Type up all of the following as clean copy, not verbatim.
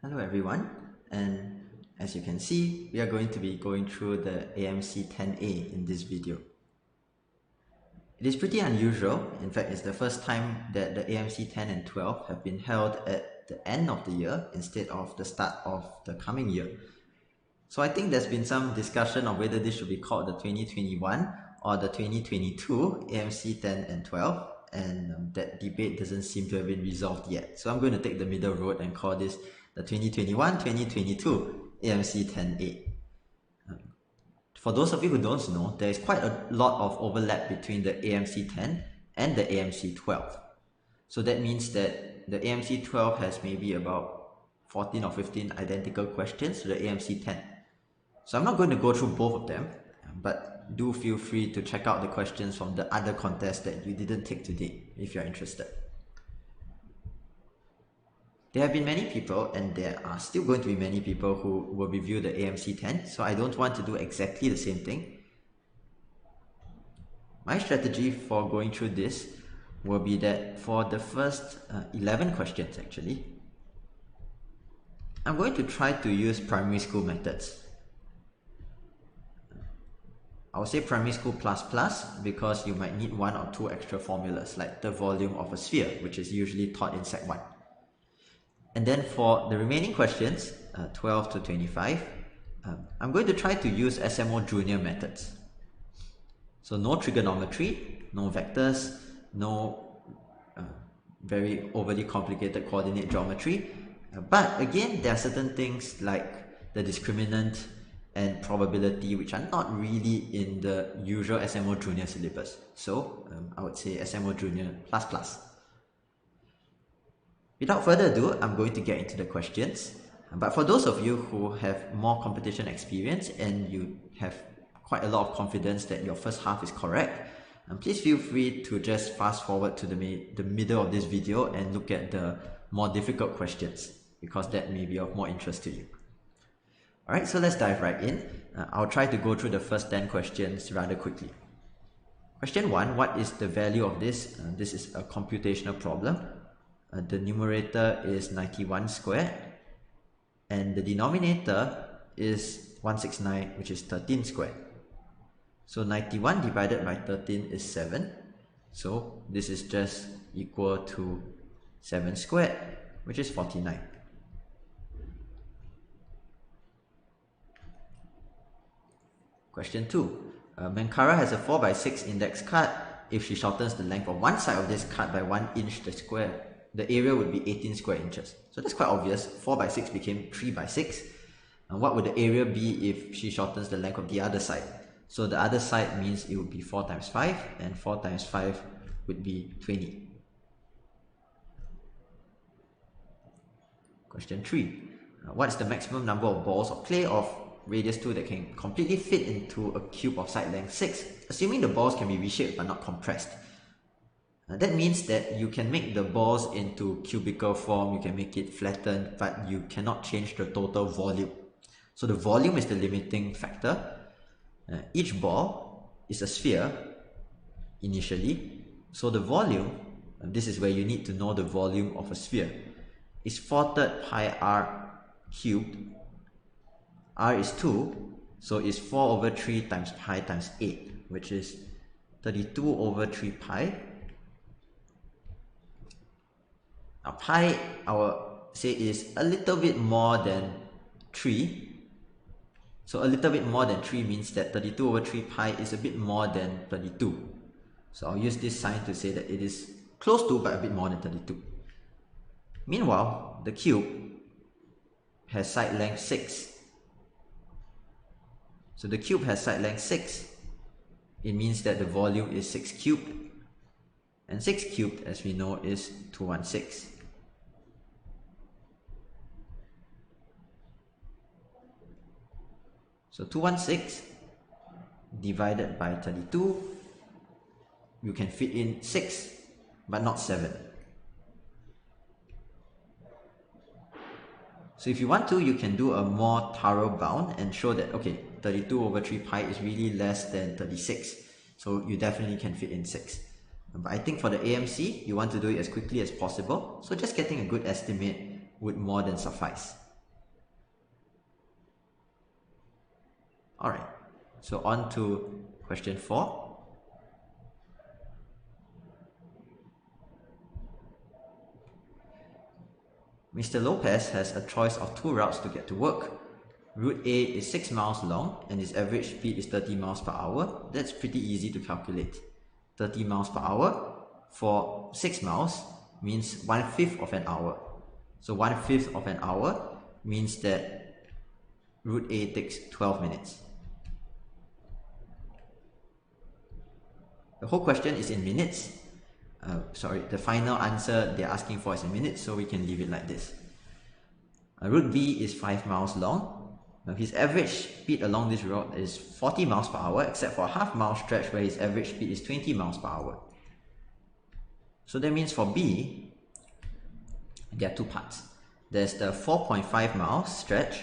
Hello everyone, and as you can see, we are going to be going through the AMC10A in this video. It is pretty unusual. In fact, it's the first time that the AMC10 and 12 have been held at the end of the year instead of the start of the coming year. So I think there's been some discussion of whether this should be called the 2021 or the 2022 AMC10 and 12, and that debate doesn't seem to have been resolved yet. So I'm going to take the middle road and call this the 2021-2022 AMC10A. For those of you who don't know, there is quite a lot of overlap between the AMC10 and the AMC12. So that means that the AMC12 has maybe about 14 or 15 identical questions to the AMC10. So I'm not going to go through both of them, but do feel free to check out the questions from the other contests that you didn't take today if you're interested. There have been many people, and there are still going to be many people who will review the AMC10, so I don't want to do exactly the same thing. My strategy for going through this will be that for the first 11 questions actually, I'm going to try to use primary school methods. I will say primary school plus because you might need one or two extra formulas like the volume of a sphere, which is usually taught in Sec 1. And then for the remaining questions, 12 to 25, I'm going to try to use SMO junior methods. So no trigonometry, no vectors, no very overly complicated coordinate geometry. But again, there are certain things like the discriminant and probability which are not really in the usual SMO junior syllabus. So I would say SMO junior plus. Without further ado, I'm going to get into the questions. But for those of you who have more competition experience and you have quite a lot of confidence that your first half is correct, please feel free to just fast forward to the middle of this video and look at the more difficult questions, because that may be of more interest to you. Alright, so let's dive right in. I'll try to go through the first 10 questions rather quickly. Question 1, what is the value of this? This is a computational problem. The numerator is 91 squared and the denominator is 169, which is 13 squared. So 91 divided by 13 is 7. So this is just equal to 7 squared, which is 49. Question 2. Mankara has a 4x6 index card. If she shortens the length of one side of this card by 1 inch, the area would be 18 square inches. So that's quite obvious. 4x6 became 3x6. And what would the area be if she shortens the length of the other side? So the other side means it would be 4 times 5, and 4 times 5 would be 20. Question 3. What is the maximum number of balls of clay of radius 2 that can completely fit into a cube of side length 6, assuming the balls can be reshaped but not compressed? That means that you can make the balls into cubical form, you can make it flattened, but you cannot change the total volume. So the volume is the limiting factor. Each ball is a sphere initially. So the volume, this is where you need to know the volume of a sphere, is 4/3 pi r cubed. R is 2, so it's 4 over 3 times pi times 8, which is 32 over 3 pi. Now pi, I will say, is a little bit more than 3. So a little bit more than 3 means that 32 over 3 pi is a bit more than 32. So I'll use this sign to say that it is close to but a bit more than 32. Meanwhile, the cube has side length 6. So the cube has side length 6. It means that the volume is 6 cubed. And 6 cubed, as we know, is 216. So 216 divided by 32, you can fit in 6, but not 7. So if you want to, you can do a more thorough bound and show that, okay, 32 over 3 pi is really less than 36. So you definitely can fit in 6. But I think for the AMC, you want to do it as quickly as possible. So just getting a good estimate would more than suffice. Alright, so on to question 4. Mr. Lopez has a choice of 2 routes to get to work. Route A is 6 miles long and its average speed is 30 miles per hour. That's pretty easy to calculate. 30 miles per hour for 6 miles means 1/5 of an hour. So 1/5 of an hour means that route A takes 12 minutes. The whole question is in minutes. The final answer they're asking for is in minutes, so we can leave it like this. Route B is 5 miles long. Now his average speed along this route is 40 miles per hour, except for a half-mile stretch where his average speed is 20 miles per hour. So that means for B, there are 2 parts. There's the 4.5 miles stretch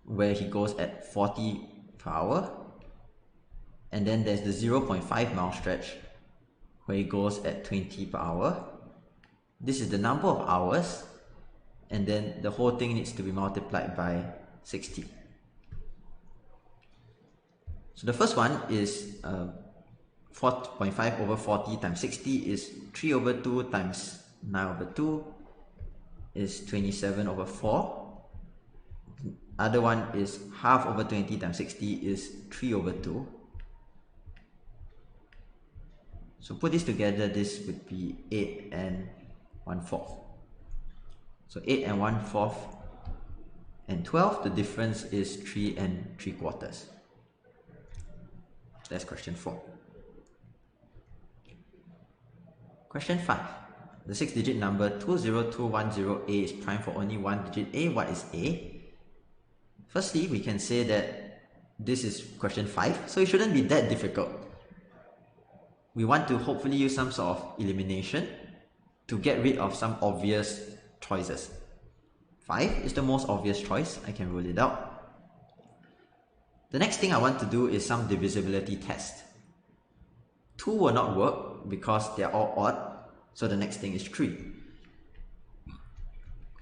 where he goes at 40 per hour, and then there's the 0.5 mile stretch where he goes at 20 per hour. This is the number of hours, and then the whole thing needs to be multiplied by 60. So the first one is 4.5 over 40 times 60 is 3 over 2 times 9 over 2 is 27 over 4. Other one is half over 20 times 60 is 3 over 2. So put this together, this would be 8 and 1/4. So 8 and 1/4 and 12, the difference is 3 and 3/4. That's question 4. Question 5. The 6-digit number 20210A is prime for only one digit A. What is A? Firstly, we can say that this is question 5, so it shouldn't be that difficult. We want to hopefully use some sort of elimination to get rid of some obvious choices. 5 is the most obvious choice. I can rule it out. The next thing I want to do is some divisibility test. 2 will not work because they are all odd, so the next thing is 3.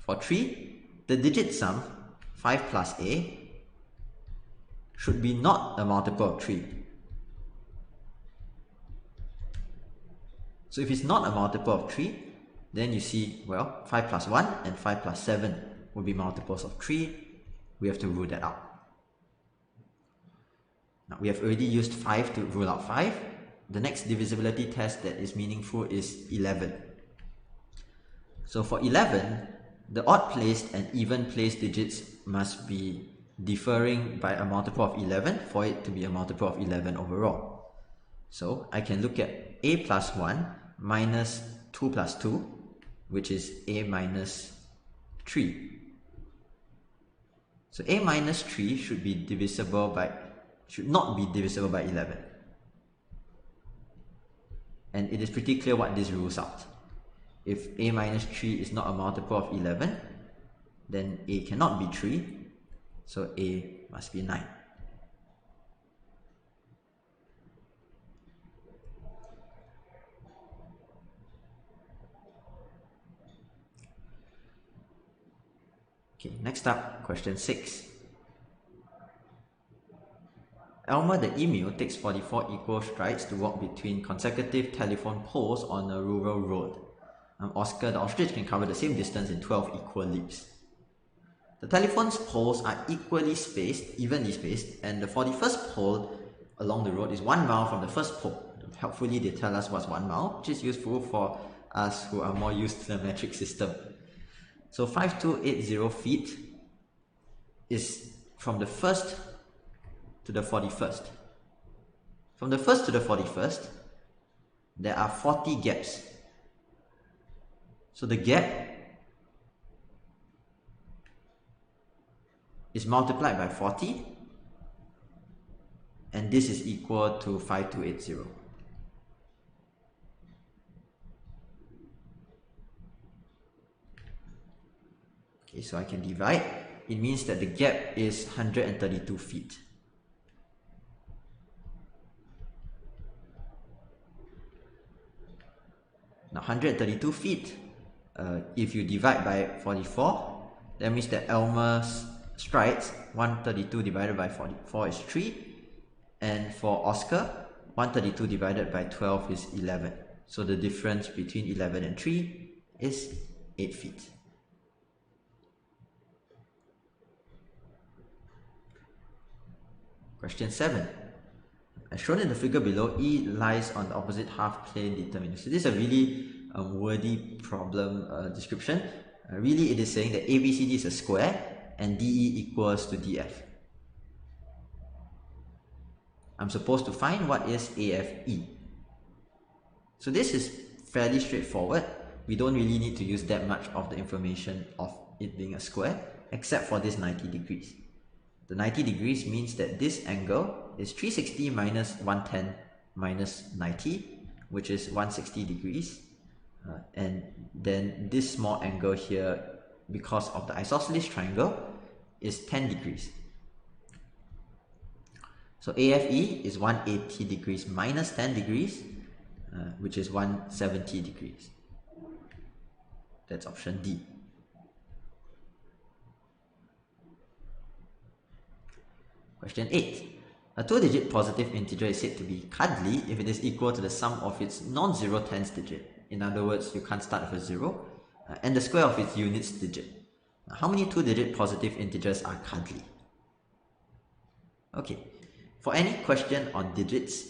For 3, the digit sum 5 plus A should be not a multiple of 3. So if it's not a multiple of 3, then you see, well, 5 plus 1 and 5 plus 7 will be multiples of 3. We have to rule that out. Now, we have already used 5 to rule out 5. The next divisibility test that is meaningful is 11. So for 11, the odd placed and even placed digits must be differing by a multiple of 11 for it to be a multiple of 11 overall. So I can look at A plus 1 minus 2 plus 2, which is A minus 3. So A minus 3 should not be divisible by 11. And it is pretty clear what this rules out. If A minus 3 is not a multiple of 11, then A cannot be 3, so A must be 9. Okay, next up, question 6. Elmer the emu takes 44 equal strides to walk between consecutive telephone poles on a rural road. Oscar the ostrich can cover the same distance in 12 equal leaps. The telephone's poles are evenly spaced, and the 41st pole along the road is 1 mile from the first pole. Helpfully, they tell us what's 1 mile, which is useful for us who are more used to the metric system. So 5280 feet is from the 1st to the 41st. From the 1st to the 41st, there are 40 gaps. So the gap is multiplied by 40, and this is equal to 5280. Okay, so I can divide. It means that the gap is 132 feet. Now 132 feet, if you divide by 44, that means that Elmer's strides, 132 divided by 44 is 3. And for Oscar, 132 divided by 12 is 11. So the difference between 11 and 3 is 8 feet. Question 7. As shown in the figure below, E lies on the opposite half plane determined. So this is a really wordy problem description. Really, it is saying that ABCD is a square and DE equals to DF. I'm supposed to find what is AFE. So this is fairly straightforward. We don't really need to use that much of the information of it being a square, except for this 90 degrees. The 90 degrees means that this angle is 360 minus 110 minus 90, which is 160 degrees. And then this small angle here, because of the isosceles triangle, is 10 degrees. So AFE is 180 degrees minus 10 degrees, which is 170 degrees. That's option D. Question 8. A 2-digit positive integer is said to be cuddly if it is equal to the sum of its non-zero tens digit. In other words, you can't start with a 0, and the square of its units digit. Now, how many 2-digit positive integers are cuddly? Okay, for any question on digits,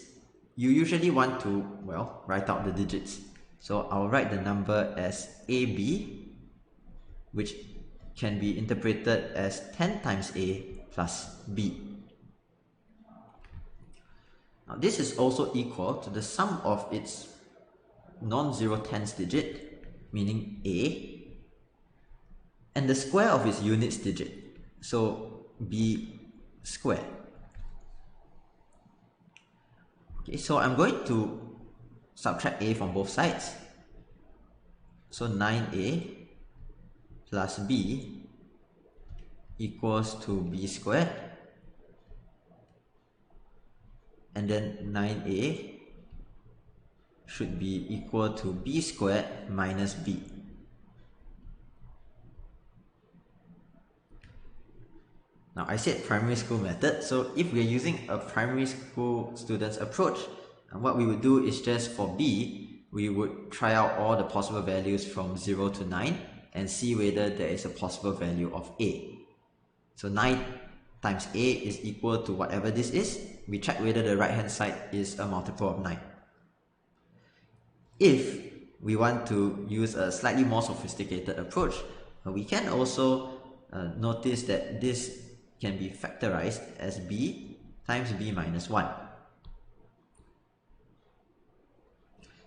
you usually want to, well, write out the digits. So I'll write the number as AB, which can be interpreted as 10 times A plus B. Now this is also equal to the sum of its non-zero tens digit, meaning A, and the square of its units digit, so B squared. Okay, so I'm going to subtract A from both sides. So 9A plus B equals to B squared. And then 9A should be equal to B squared minus B. Now I said primary school method, so if we are using a primary school student's approach, what we would do is just for B, we would try out all the possible values from 0 to 9 and see whether there is a possible value of A. So 9 times A is equal to whatever this is. We check whether the right hand side is a multiple of 9. If we want to use a slightly more sophisticated approach, we can also notice that this can be factorized as B times B minus 1.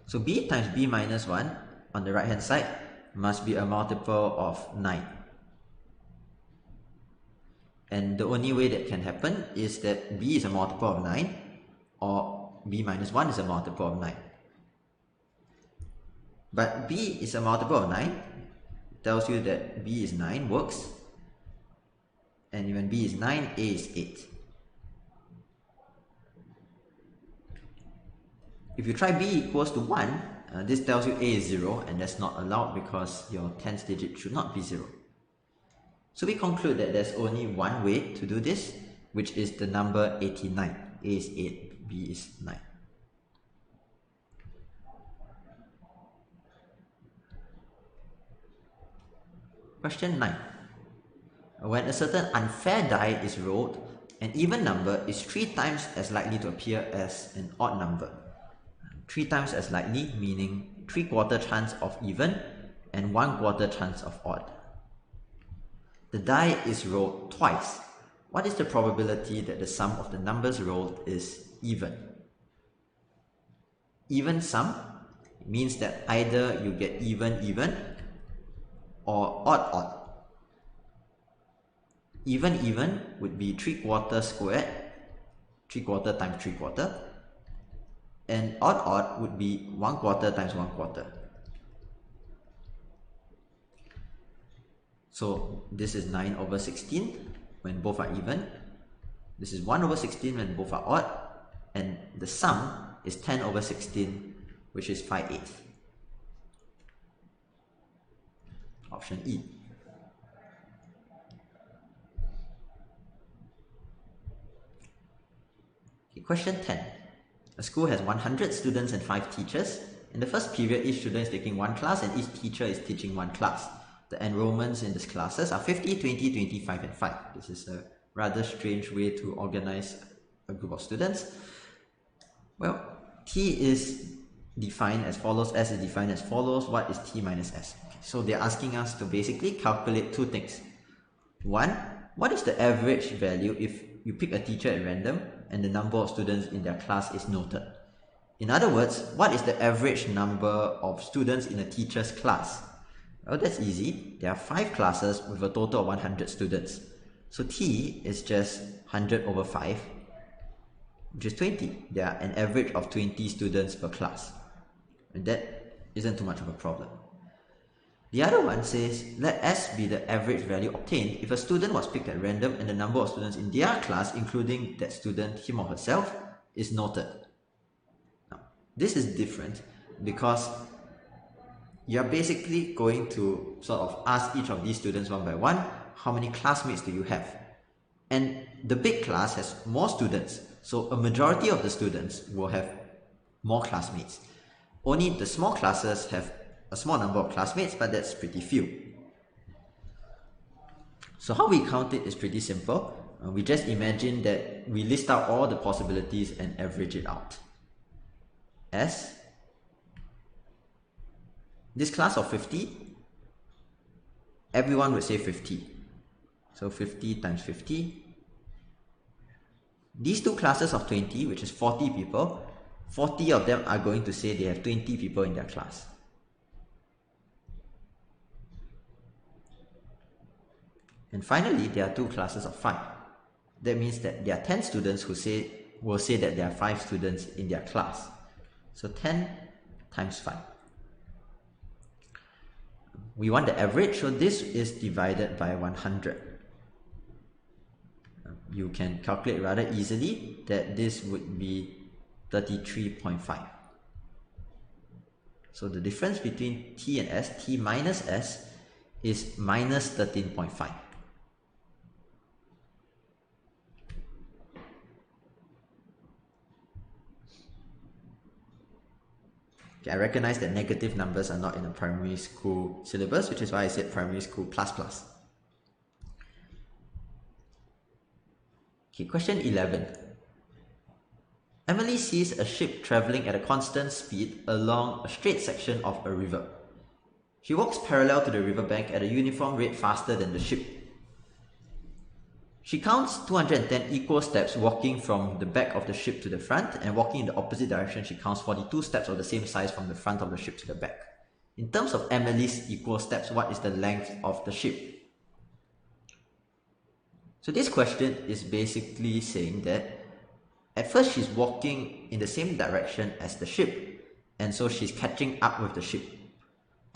So B times B minus 1 on the right hand side must be a multiple of 9. And the only way that can happen is that B is a multiple of 9 or B minus 1 is a multiple of 9. But B is a multiple of 9 tells you that B is 9 works, and when B is 9, A is 8. If you try B equals to 1, this tells you A is 0, and that's not allowed because your tens digit should not be 0. So we conclude that there's only one way to do this, which is the number 89. A is 8, B is 9. Question 9. When a certain unfair die is rolled, an even number is 3 times as likely to appear as an odd number. 3 times as likely meaning 3/4 chance of even and 1/4 chance of odd. The die is rolled twice. What is the probability that the sum of the numbers rolled is even? Even sum means that either you get even or odd. Even would be 3/4 squared, 3/4 times 3/4, and odd would be 1/4 times 1/4. So this is 9 over 16 when both are even. This is 1 over 16 when both are odd, and the sum is 10 over 16, which is 5/8. Option E. Question 10. A school has 100 students and 5 teachers. In the first period, each student is taking one class and each teacher is teaching one class. The enrollments in these classes are 50, 20, 25, and 5. This is a rather strange way to organize a group of students. Well, T is defined as follows, S is defined as follows. What is T minus S? Okay, so they're asking us to basically calculate two things. One, what is the average value if you pick a teacher at random and the number of students in their class is noted? In other words, what is the average number of students in a teacher's class? Well, that's easy. There are 5 classes with a total of 100 students. So T is just 100 over 5, which is 20. There are an average of 20 students per class. And that isn't too much of a problem. The other one says, let S be the average value obtained if a student was picked at random and the number of students in their class, including that student, him or herself, is noted. Now, this is different because you're basically going to sort of ask each of these students one by one, how many classmates do you have? And the big class has more students, so a majority of the students will have more classmates. Only the small classes have a small number of classmates, but that's pretty few. So how we count it is pretty simple. We just imagine that we list out all the possibilities and average it out. S, this class of 50, everyone would say 50. So 50 times 50. These two classes of 20, which is 40 people, 40 of them are going to say they have 20 people in their class. And finally, there are 2 classes of 5. That means that there are 10 students who will say that there are 5 students in their class. So 10 times 5. We want the average, so this is divided by 100. You can calculate rather easily that this would be 33.5. So the difference between T and S, T minus S, is minus 13.5. Okay, I recognize that negative numbers are not in a primary school syllabus, which is why I said primary school plus plus. Okay, question 11. Emily sees a ship traveling at a constant speed along a straight section of a river. She walks parallel to the riverbank at a uniform rate faster than the ship. She counts 210 equal steps walking from the back of the ship to the front, and walking in the opposite direction she counts 42 steps of the same size from the front of the ship to the back. In terms of Emily's equal steps, what is the length of the ship? So this question is basically saying that at first she's walking in the same direction as the ship, and so she's catching up with the ship.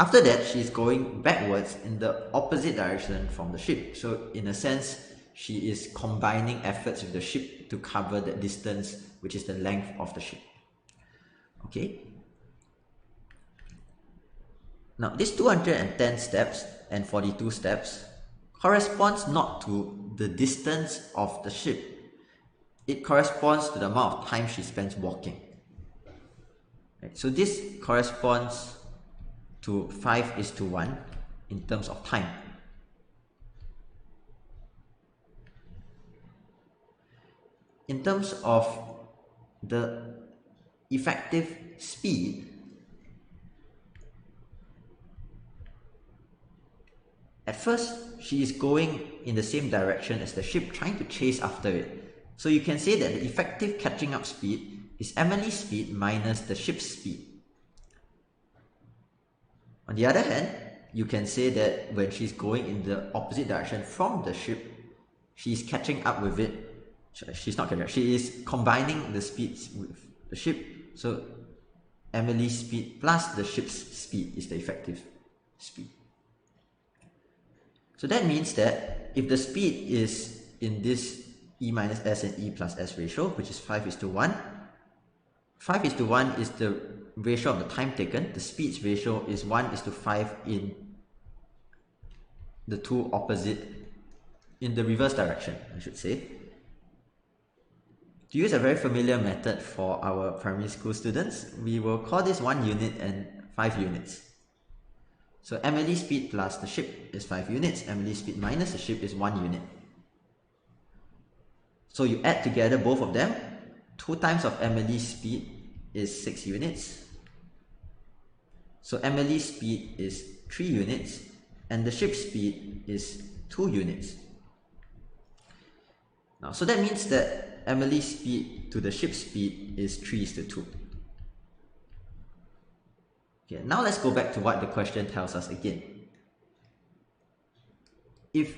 After that, she's going backwards in the opposite direction from the ship. So in a sense, she is combining efforts with the ship to cover the distance, which is the length of the ship. Okay. Now, this 210 steps and 42 steps corresponds not to the distance of the ship. It corresponds to the amount of time she spends walking. Right. So this corresponds to 5:1 in terms of time. In terms of the effective speed, at first she is going in the same direction as the ship, trying to chase after it. So you can say that the effective catching up speed is Emily's speed minus the ship's speed. On the other hand, you can say that when she's going in the opposite direction from the ship, she's catching up with it. She's not catching up. She is combining the speeds with the ship. So Emily's speed plus the ship's speed is the effective speed. So that means that if the speed is in this E minus S and E plus S ratio, which is 5:1, 5:1 is the ratio of the time taken. The speeds ratio is 1:5 in the two opposite, in the reverse direction, I should say. To use a very familiar method for our primary school students, we will call this 1 unit and 5 units. So MLE speed plus the ship is 5 units, MLE speed minus the ship is 1 unit. So you add together both of them, 2 times of MLE speed is 6 units. So MLE speed is 3 units and the ship speed is 2 units. Now, so that means that MLE speed to the ship speed is 3:2. Okay, now let's go back to what the question tells us again. If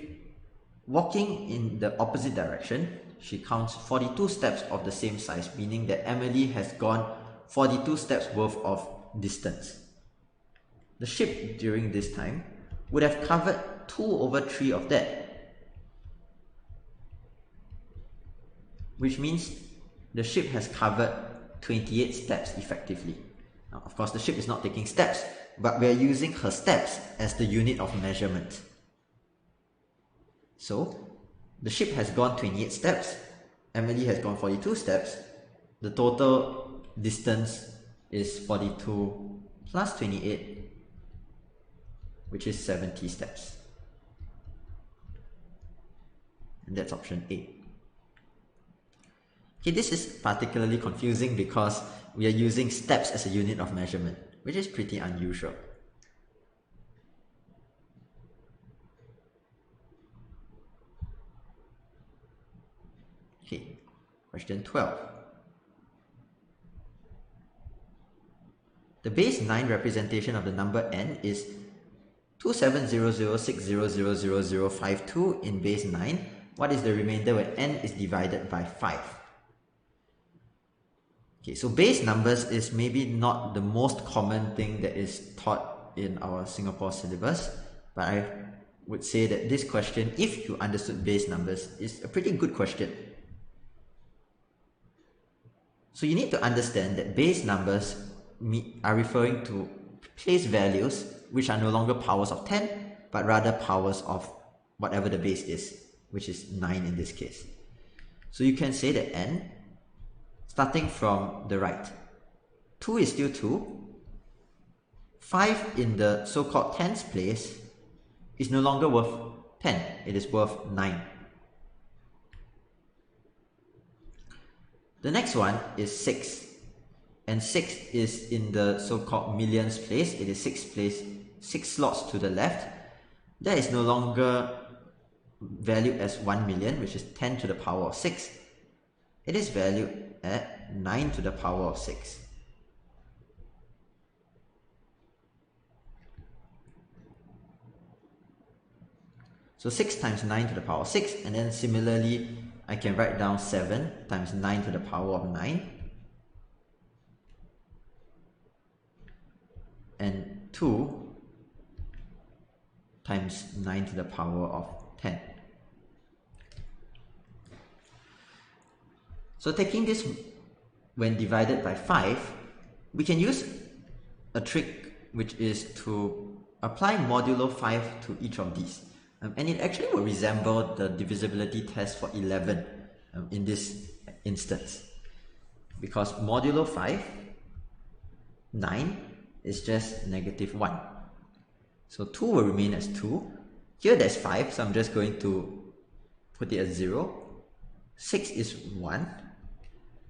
walking in the opposite direction, she counts 42 steps of the same size, meaning that Emily has gone 42 steps worth of distance. The ship during this time would have covered 2/3 of that, which means the ship has covered 28 steps effectively. Now, of course, the ship is not taking steps, but we are using her steps as the unit of measurement. So, the ship has gone 28 steps, Emily has gone 42 steps, the total distance is 42 plus 28, which is 70 steps. And that's option A. Okay, this is particularly confusing because we are using steps as a unit of measurement, which is pretty unusual. Okay, question 12. The base 9 representation of the number n is 270060000052 in base 9. What is the remainder when n is divided by 5? Okay, so base numbers is maybe not the most common thing that is taught in our Singapore syllabus, but I would say that this question, if you understood base numbers, is a pretty good question. So you need to understand that base numbers are referring to place values which are no longer powers of 10, but rather powers of whatever the base is, which is 9 in this case. So you can say that n, starting from the right, 2 is still 2, 5 in the so-called tens place is no longer worth 10, it is worth 9. The next one is 6, and 6 is in the so-called millions place, it is 6 slots to the left. That is no longer valued as 1 million, which is 10 to the power of 6. It is valued at 9 to the power of 6. So 6 times 9 to the power of 6, and then similarly I can write down 7 times 9 to the power of 9, and 2 times 9 to the power of 10. So taking this when divided by 5, we can use a trick which is to apply modulo 5 to each of these. And it actually will resemble the divisibility test for 11 in this instance. Because modulo 5, 9 is just -1. So 2 will remain as 2. Here there's 5, so I'm just going to put it as 0. 6 is 1.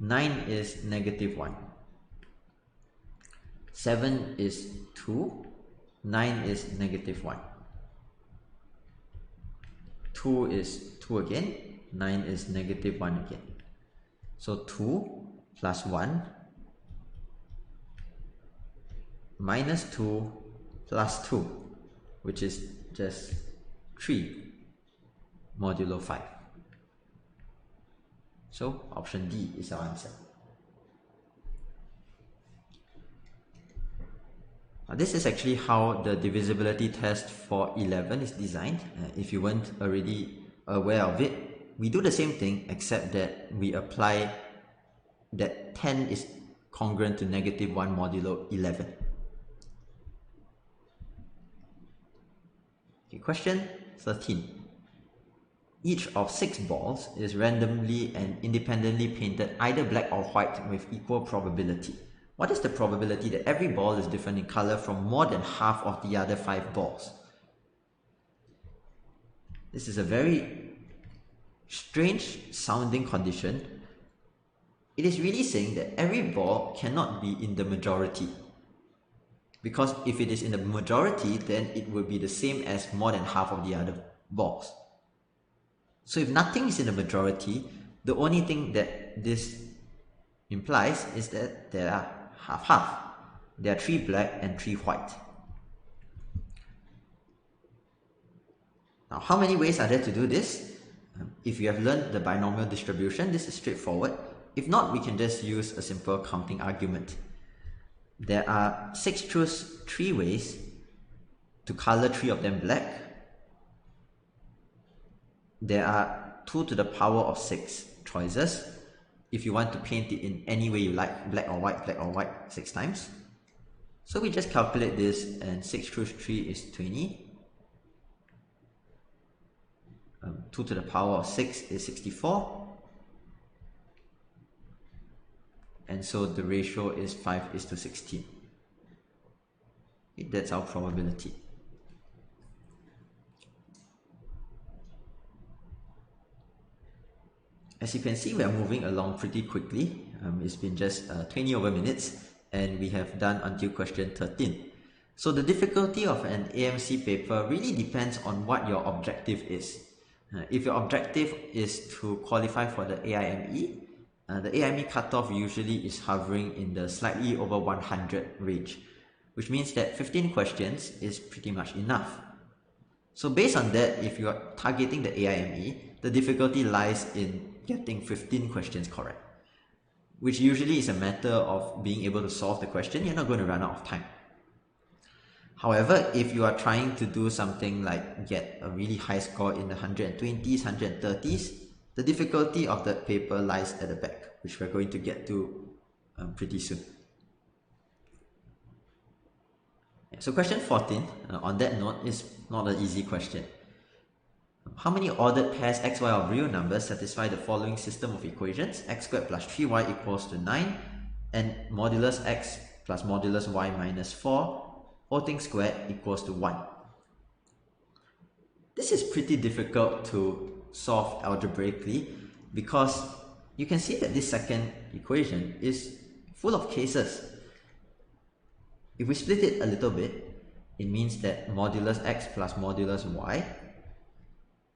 9 is -1. 7 is 2. 9 is -1. 2 is 2 again. 9 is -1 again. So 2 plus 1 minus 2 plus 2, which is just 3 modulo 5. So option D is our answer. This is actually how the divisibility test for 11 is designed. If you weren't already aware of it, we do the same thing except that we apply that 10 is congruent to -1 modulo 11. Okay, question 13. each of 6 balls is randomly and independently painted either black or white with equal probability. What is the probability that every ball is different in color from more than half of the other 5 balls? This is a very strange sounding condition. It is really saying that every ball cannot be in the majority. Because if it is in the majority, then it would be the same as more than half of the other balls. So if nothing is in the majority, the only thing that this implies is that there are half-half. There are 3 black and 3 white. Now, how many ways are there to do this? If you have learned the binomial distribution, this is straightforward. If not, we can just use a simple counting argument. There are 6 choose 3 ways to color 3 of them black. There are 2 to the power of 6 choices. If you want to paint it in any way you like, black or white 6 times. So we just calculate this, and 6 choose 3 is 20. 2 to the power of 6 is 64. And so the ratio is 5:16. That's our probability. As you can see, we are moving along pretty quickly. It's been just 20 over minutes and we have done until question 13. So the difficulty of an AMC paper really depends on what your objective is. If your objective is to qualify for the AIME, the AIME cutoff usually is hovering in the slightly over 100 range, which means that 15 questions is pretty much enough. So based on that, if you are targeting the AIME, the difficulty lies in getting 15 questions correct, which usually is a matter of being able to solve the question. You're not going to run out of time. However, if you are trying to do something like get a really high score in the 120s, 130s, the difficulty of that paper lies at the back, which we're going to get to pretty soon. So question 14, on that note, is not an easy question. How many ordered pairs xy of real numbers satisfy the following system of equations? X squared plus 3y equals to 9, and modulus x plus modulus y minus 4, all things squared equals to 1. This is pretty difficult to solve algebraically because you can see that this second equation is full of cases. If we split it a little bit, it means that modulus x plus modulus y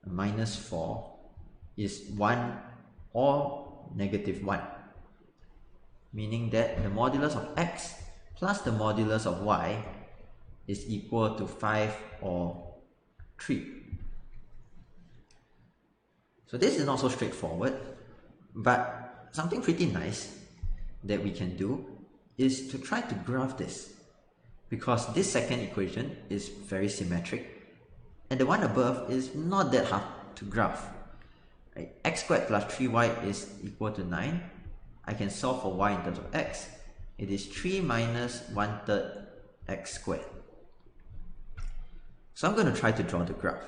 minus 4 is 1 or negative 1, meaning that the modulus of x plus the modulus of y is equal to 5 or 3. So this is not so straightforward, but something pretty nice that we can do is to try to graph this, because this second equation is very symmetric and the one above is not that hard to graph. Right? X squared plus 3y is equal to 9. I can solve for y in terms of x. It is 3 minus 1/3 x squared. So I'm going to try to draw the graph.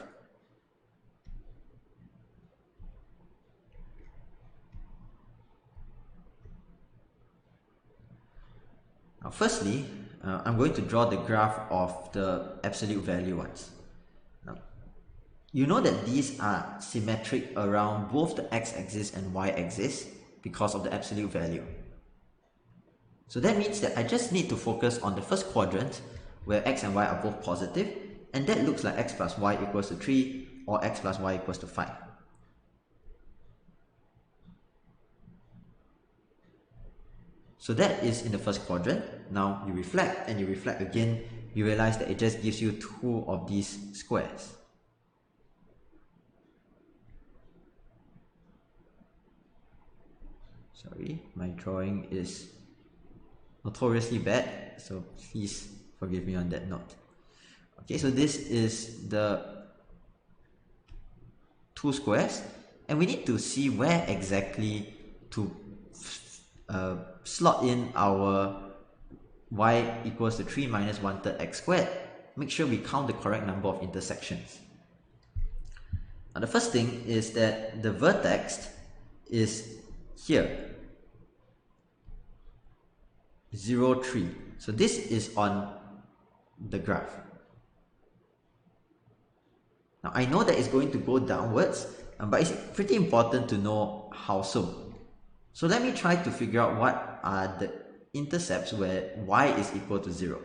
Now firstly, I'm going to draw the graph of the absolute value ones. Now, you know that these are symmetric around both the x-axis and y-axis because of the absolute value. So that means that I just need to focus on the first quadrant where x and y are both positive, and that looks like x plus y equals to 3 or x plus y equals to 5. So that is in the first quadrant. Now you reflect and you reflect again, you realize that it just gives you 2 of these squares. Sorry, my drawing is notoriously bad, so please forgive me on that note. Okay, so this is the 2 squares, and we need to see where exactly to slot in our y equals to 3 minus 1/3 x squared. Make sure we count the correct number of intersections. Now the first thing is that the vertex is here, 0, 3. So this is on the graph. Now I know that it's going to go downwards, but it's pretty important to know how so. So let me try to figure out what are the intercepts where y is equal to 0.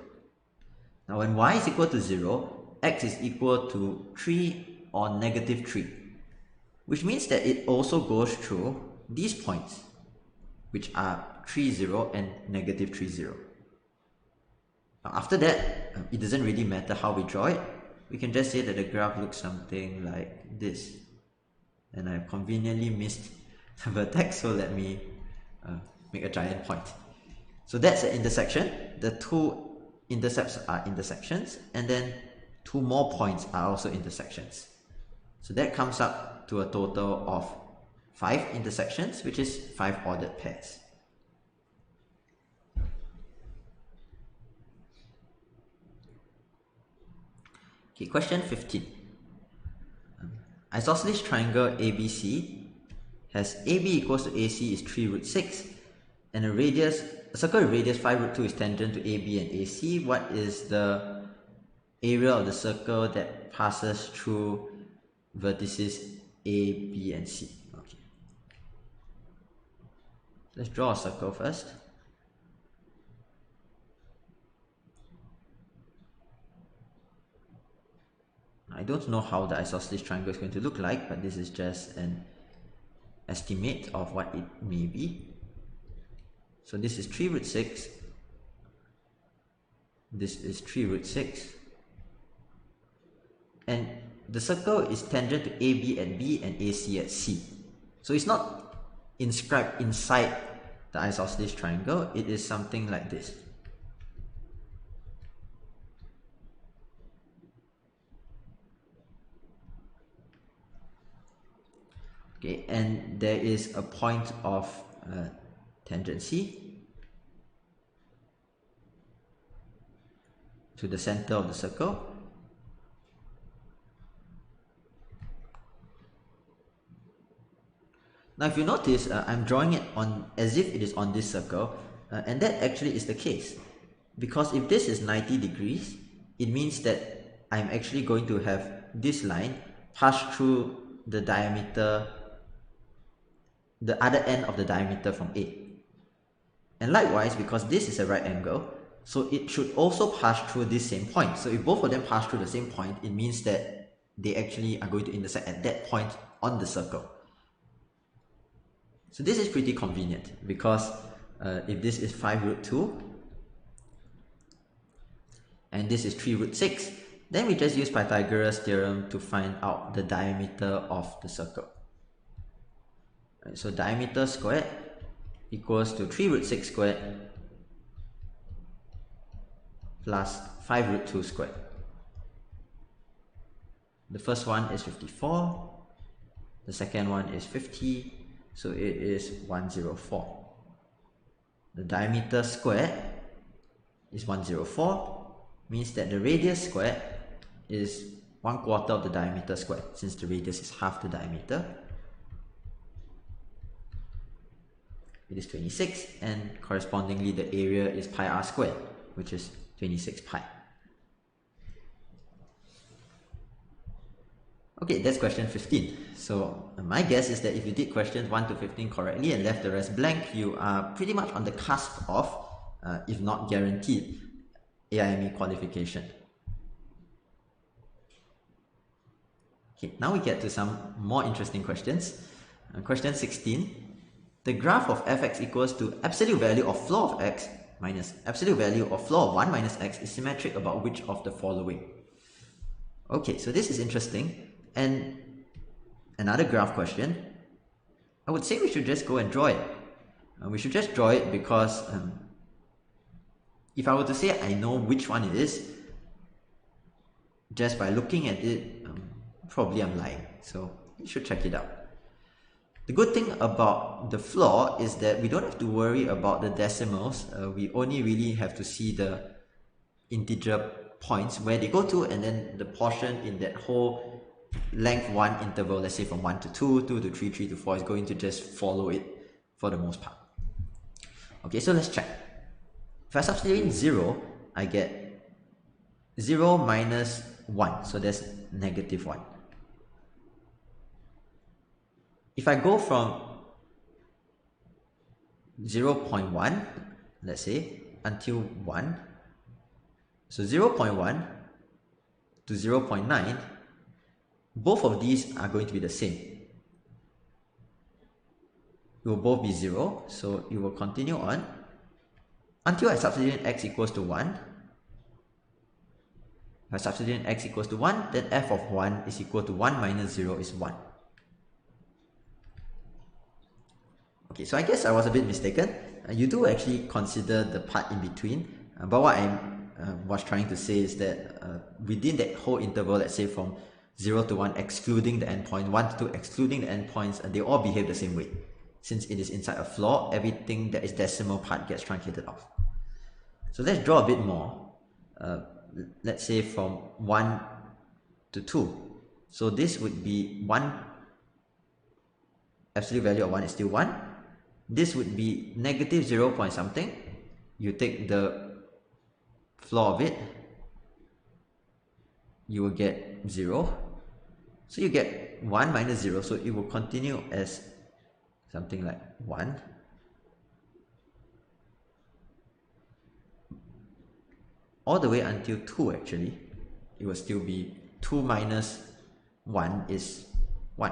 Now when y is equal to 0, x is equal to 3 or negative 3, which means that it also goes through these points, which are 3, 0 and negative 3, 0. Now after that, it doesn't really matter how we draw it. We can just say that the graph looks something like this. And I've conveniently missed the vertex, so let me make a giant point. So that's an intersection. The two intercepts are intersections, and then two more points are also intersections. So that comes up to a total of 5 intersections, which is 5 ordered pairs. Okay, question 15. Isosceles triangle ABC has AB equals to AC is 3 root 6, and a circle with radius 5 root 2 is tangent to AB and AC. What is the area of the circle that passes through vertices A, B, and C? Okay. Let's draw a circle first. I don't know how the isosceles triangle is going to look like, but this is just an estimate of what it may be. So this is 3 root 6. This is 3 root 6. And the circle is tangent to AB at B and AC at C. So it's not inscribed inside the isosceles triangle. It is something like this. Okay, and there is a point of tangency to the center of the circle. Now if you notice, I'm drawing it on as if it is on this circle, and that actually is the case. Because if this is 90 degrees, it means that I'm actually going to have this line pass through the diameter, the other end of the diameter from A. And likewise, because this is a right angle, so it should also pass through this same point. So if both of them pass through the same point, it means that they actually are going to intersect at that point on the circle. So this is pretty convenient, because if this is 5 root 2 and this is 3 root 6, then we just use Pythagoras theorem to find out the diameter of the circle. Right, so diameter squared equals to 3 root 6 squared plus 5 root 2 squared. The first one is 54, the second one is 50, so it is 104. The diameter squared is 104, means that the radius squared is 1/4 of the diameter squared, since the radius is half the diameter. It is 26, and correspondingly the area is pi r squared, which is 26 pi. Okay, that's question 15. So my guess is that if you did questions 1 to 15 correctly and left the rest blank, you are pretty much on the cusp of, if not guaranteed, AIME qualification. Okay, now we get to some more interesting questions. Question 16. The graph of fx equals to absolute value of floor of x minus absolute value of floor of 1 minus x is symmetric about which of the following? Okay, so this is interesting. And another graph question. I would say we should just go and draw it. We should just draw it because if I were to say I know which one it is, just by looking at it, probably I'm lying. So you should check it out. The good thing about the floor is that we don't have to worry about the decimals. We only really have to see the integer points where they go to, and then the portion in that whole length 1 interval, let's say from 1 to 2, 2 to 3, 3 to 4, is going to just follow it for the most part. Okay, so let's check. If I substitute in 0, I get 0 minus 1, so that's negative 1. If I go from 0.1, let's say, until 1, so 0.1 to 0.9, both of these are going to be the same. It will both be 0, so it will continue on until I substitute in x equals to 1. If I substitute in x equals to 1, then f of 1 is equal to 1 minus 0 is 1. Okay, so I guess I was a bit mistaken. You do actually consider the part in between, but what I was trying to say is that within that whole interval, let's say from 0 to 1 excluding the endpoint, 1 to 2 excluding the endpoints, they all behave the same way. Since it is inside a floor, everything that is decimal part gets truncated off. So let's draw a bit more. Let's say from 1 to 2. So this would be 1, absolute value of 1 is still 1. This would be negative 0 point something. You take the floor of it, you will get 0. So you get 1 minus 0, so it will continue as something like 1. All the way until 2 actually. It will still be 2 minus 1 is 1.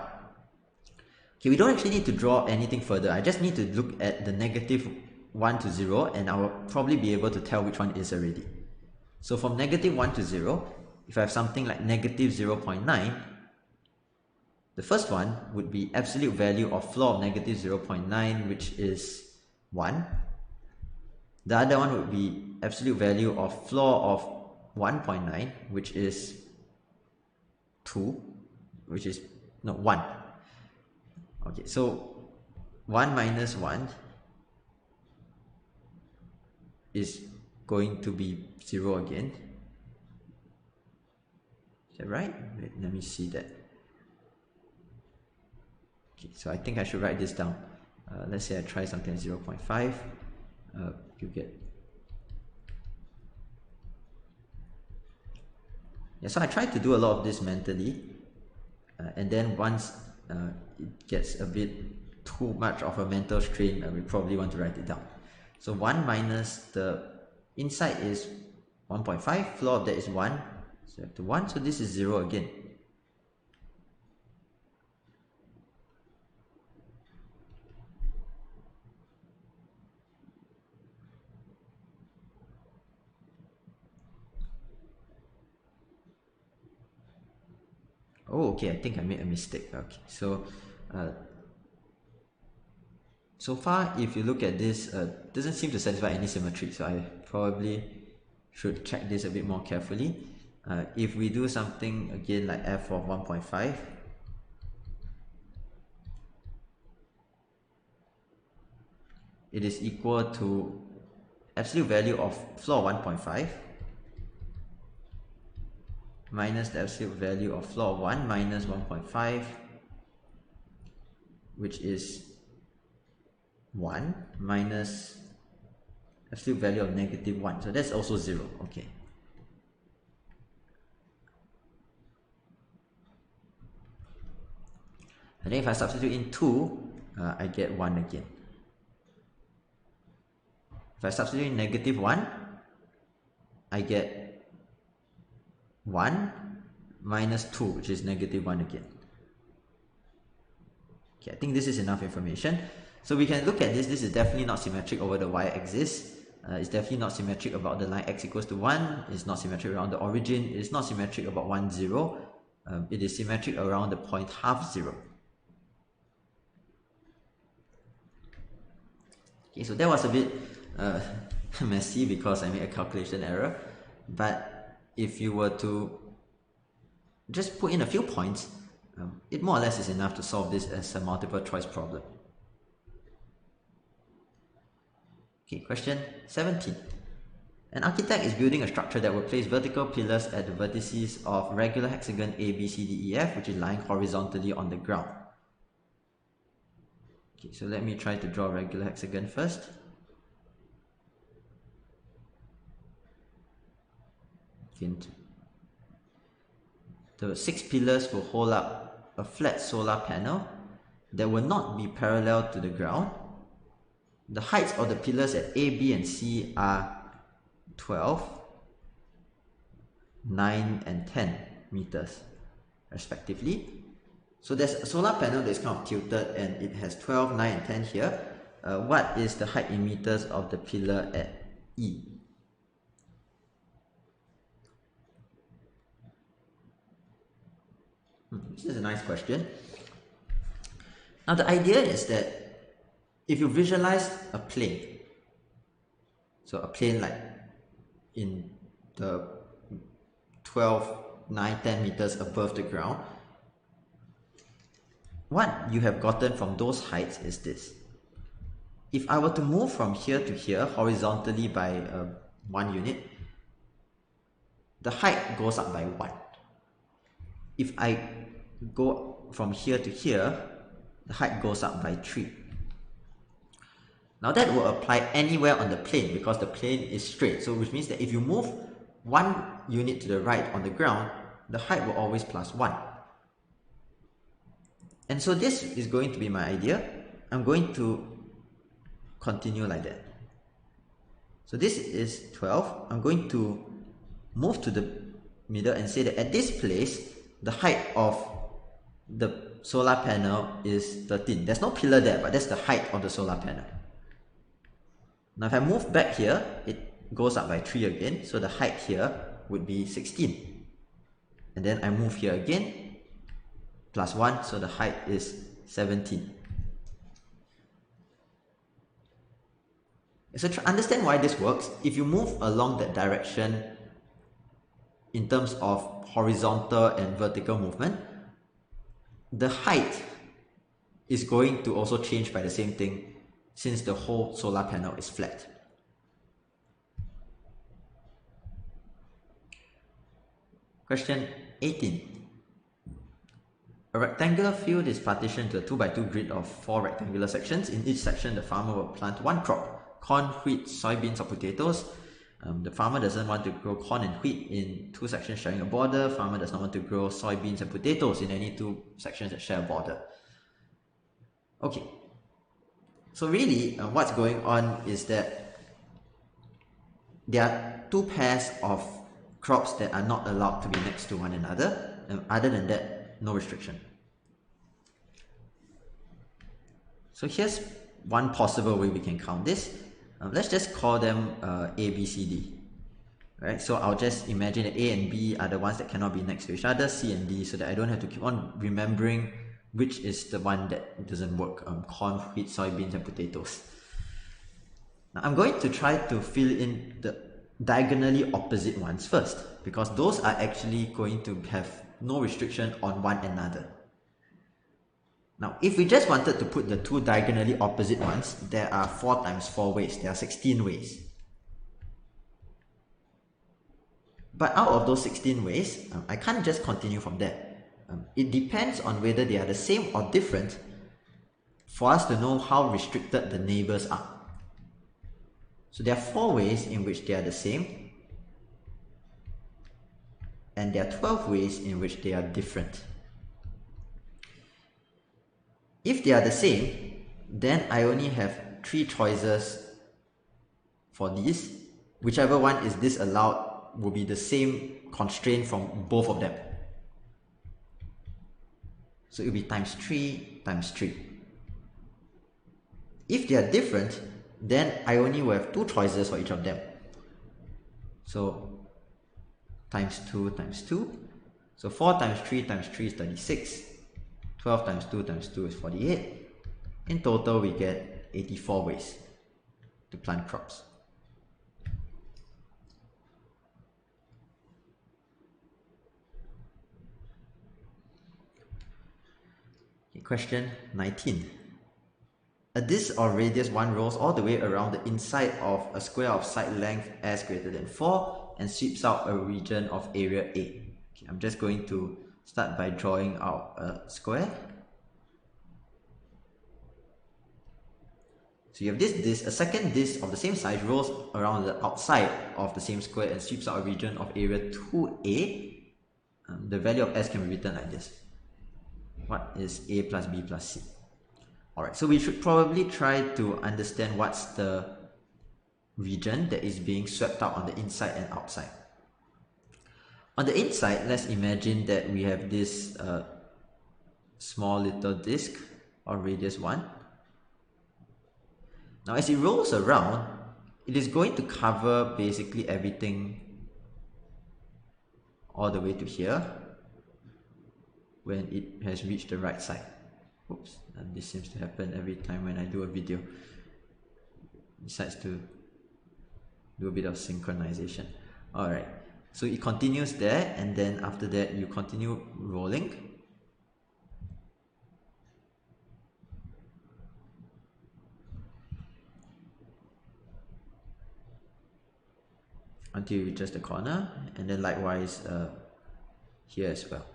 Okay, we don't actually need to draw anything further. I just need to look at the negative 1 to 0 and I will probably be able to tell which one is already. So from negative 1 to 0, if I have something like negative 0.9, the first one would be absolute value of floor of negative 0.9, which is 1. The other one would be absolute value of floor of 1.9, which is 2, which is, no, 1. Okay, so 1 minus 1 is going to be 0 again. Is that right? Wait, let me see that. Okay, so I think I should write this down. Let's say I try something at 0.5. You get... Yeah, so I tried to do a lot of this mentally. And then once it gets a bit too much of a mental strain, we probably want to write it down. So 1 minus the inside is 1.5, floor of that is 1, so to 1, so this is 0 again. Oh, okay, I think I made a mistake. Okay, so so far, if you look at this, doesn't seem to satisfy any symmetry, so I probably should check this a bit more carefully. If we do something again like f of 1.5, it is equal to absolute value of floor 1.5 minus the absolute value of floor 1 minus 1.5, which is 1 minus absolute value of negative 1. So that's also 0. Okay. And then if I substitute in 2, I get 1 again. If I substitute in negative 1, I get 1 minus 2, which is negative 1 again. Okay, I think this is enough information. So we can look at this. This is definitely not symmetric over the y-axis. It's definitely not symmetric about the line x equals to 1. It's not symmetric around the origin. It's not symmetric about 1, 0. It is symmetric around the point half 0. Okay, so that was a bit messy because I made a calculation error. But if you were to just put in a few points, it more or less is enough to solve this as a multiple choice problem. Okay, question 17. An architect is building a structure that will place vertical pillars at the vertices of regular hexagon A, B, C, D, E, F, which is lying horizontally on the ground. Okay, so let me try to draw a regular hexagon first. Okay, the 6 pillars will hold up a flat solar panel that will not be parallel to the ground. The heights of the pillars at A, B, and C are 12, 9, and 10 meters respectively. So there's a solar panel that's kind of tilted and it has 12, 9, and 10 here. What is the height in meters of the pillar at E? This is a nice question. Now the idea is that if you visualize a plane, so a plane like in the 12, 9, 10 meters above the ground, what you have gotten from those heights is this. If I were to move from here to here horizontally by 1 unit, the height goes up by 1. If I go from here to here, the height goes up by 3. Now that will apply anywhere on the plane because the plane is straight. So which means that if you move 1 unit to the right on the ground, the height will always plus 1. And so this is going to be my idea. I'm going to continue like that. So this is 12. I'm going to move to the middle and say that at this place, the height of the solar panel is 13. There's no pillar there, but that's the height of the solar panel. Now if I move back here, it goes up by 3 again, so the height here would be 16. And then I move here again, plus 1, so the height is 17. So to understand why this works, if you move along that direction in terms of horizontal and vertical movement, the height is going to also change by the same thing since the whole solar panel is flat. Question 18. A rectangular field is partitioned to a 2x2 grid of 4 rectangular sections. In each section, the farmer will plant 1 crop: corn, wheat, soybeans, or potatoes. The farmer doesn't want to grow corn and wheat in 2 sections sharing a border. Farmer does not want to grow soybeans and potatoes in any 2 sections that share a border. Okay, so really what's going on is that there are 2 pairs of crops that are not allowed to be next to one another. Other than that, no restriction. So here's one possible way we can count this. Let's just call them A, B, C, D. Right? So I'll just imagine that A and B are the ones that cannot be next to each other, C and D, so that I don't have to keep on remembering which is the one that doesn't work. Corn, wheat, soybeans, and potatoes. Now I'm going to try to fill in the diagonally opposite ones first, because those are actually going to have no restriction on one another. Now, if we just wanted to put the 2 diagonally opposite ones, there are 4 times 4 ways. There are 16 ways. But out of those 16 ways, I can't just continue from there. It depends on whether they are the same or different for us to know how restricted the neighbors are. So there are 4 ways in which they are the same, and there are 12 ways in which they are different. If they are the same, then I only have 3 choices for these. Whichever one is disallowed will be the same constraint from both of them. So it will be times 3 times 3. If they are different, then I only will have 2 choices for each of them. So times 2 times 2. So 4 times 3 times 3 is 36. 12 times 2 times 2 is 48. In total, we get 84 ways to plant crops. Okay, question 19. a disk or radius 1 rolls all the way around the inside of a square of side length s greater than 4 and sweeps out a region of area A. Okay, I'm just going to start by drawing out a square. So you have this disk, a second disk of the same size rolls around the outside of the same square and sweeps out a region of area 2A. The value of s can be written like this. What is A plus B plus C? Alright, so we should probably try to understand what's the region that is being swept out on the inside and outside. On the inside, let's imagine that we have this small little disk or radius 1. Now as it rolls around, it is going to cover basically everything all the way to here when it has reached the right side. Oops, and this seems to happen every time when I do a video. It decides to do a bit of synchronization. Alright, so it continues there, and then after that you continue rolling. Until it reaches the corner, and then likewise here as well.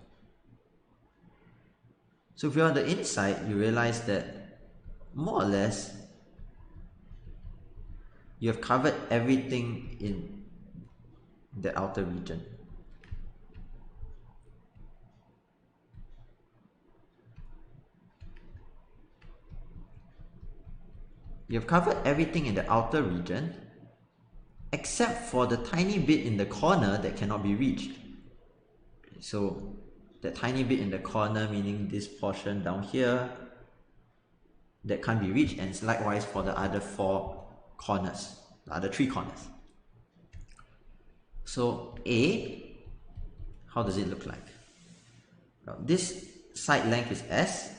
So if you're on the inside, you realize that more or less you have covered everything in the outer region. You have covered everything in the outer region except for the tiny bit in the corner that cannot be reached. So that tiny bit in the corner, meaning this portion down here, that can't be reached, and it's likewise for the other 4 corners, the other 3 corners. So A, how does it look like? Well, this side length is S.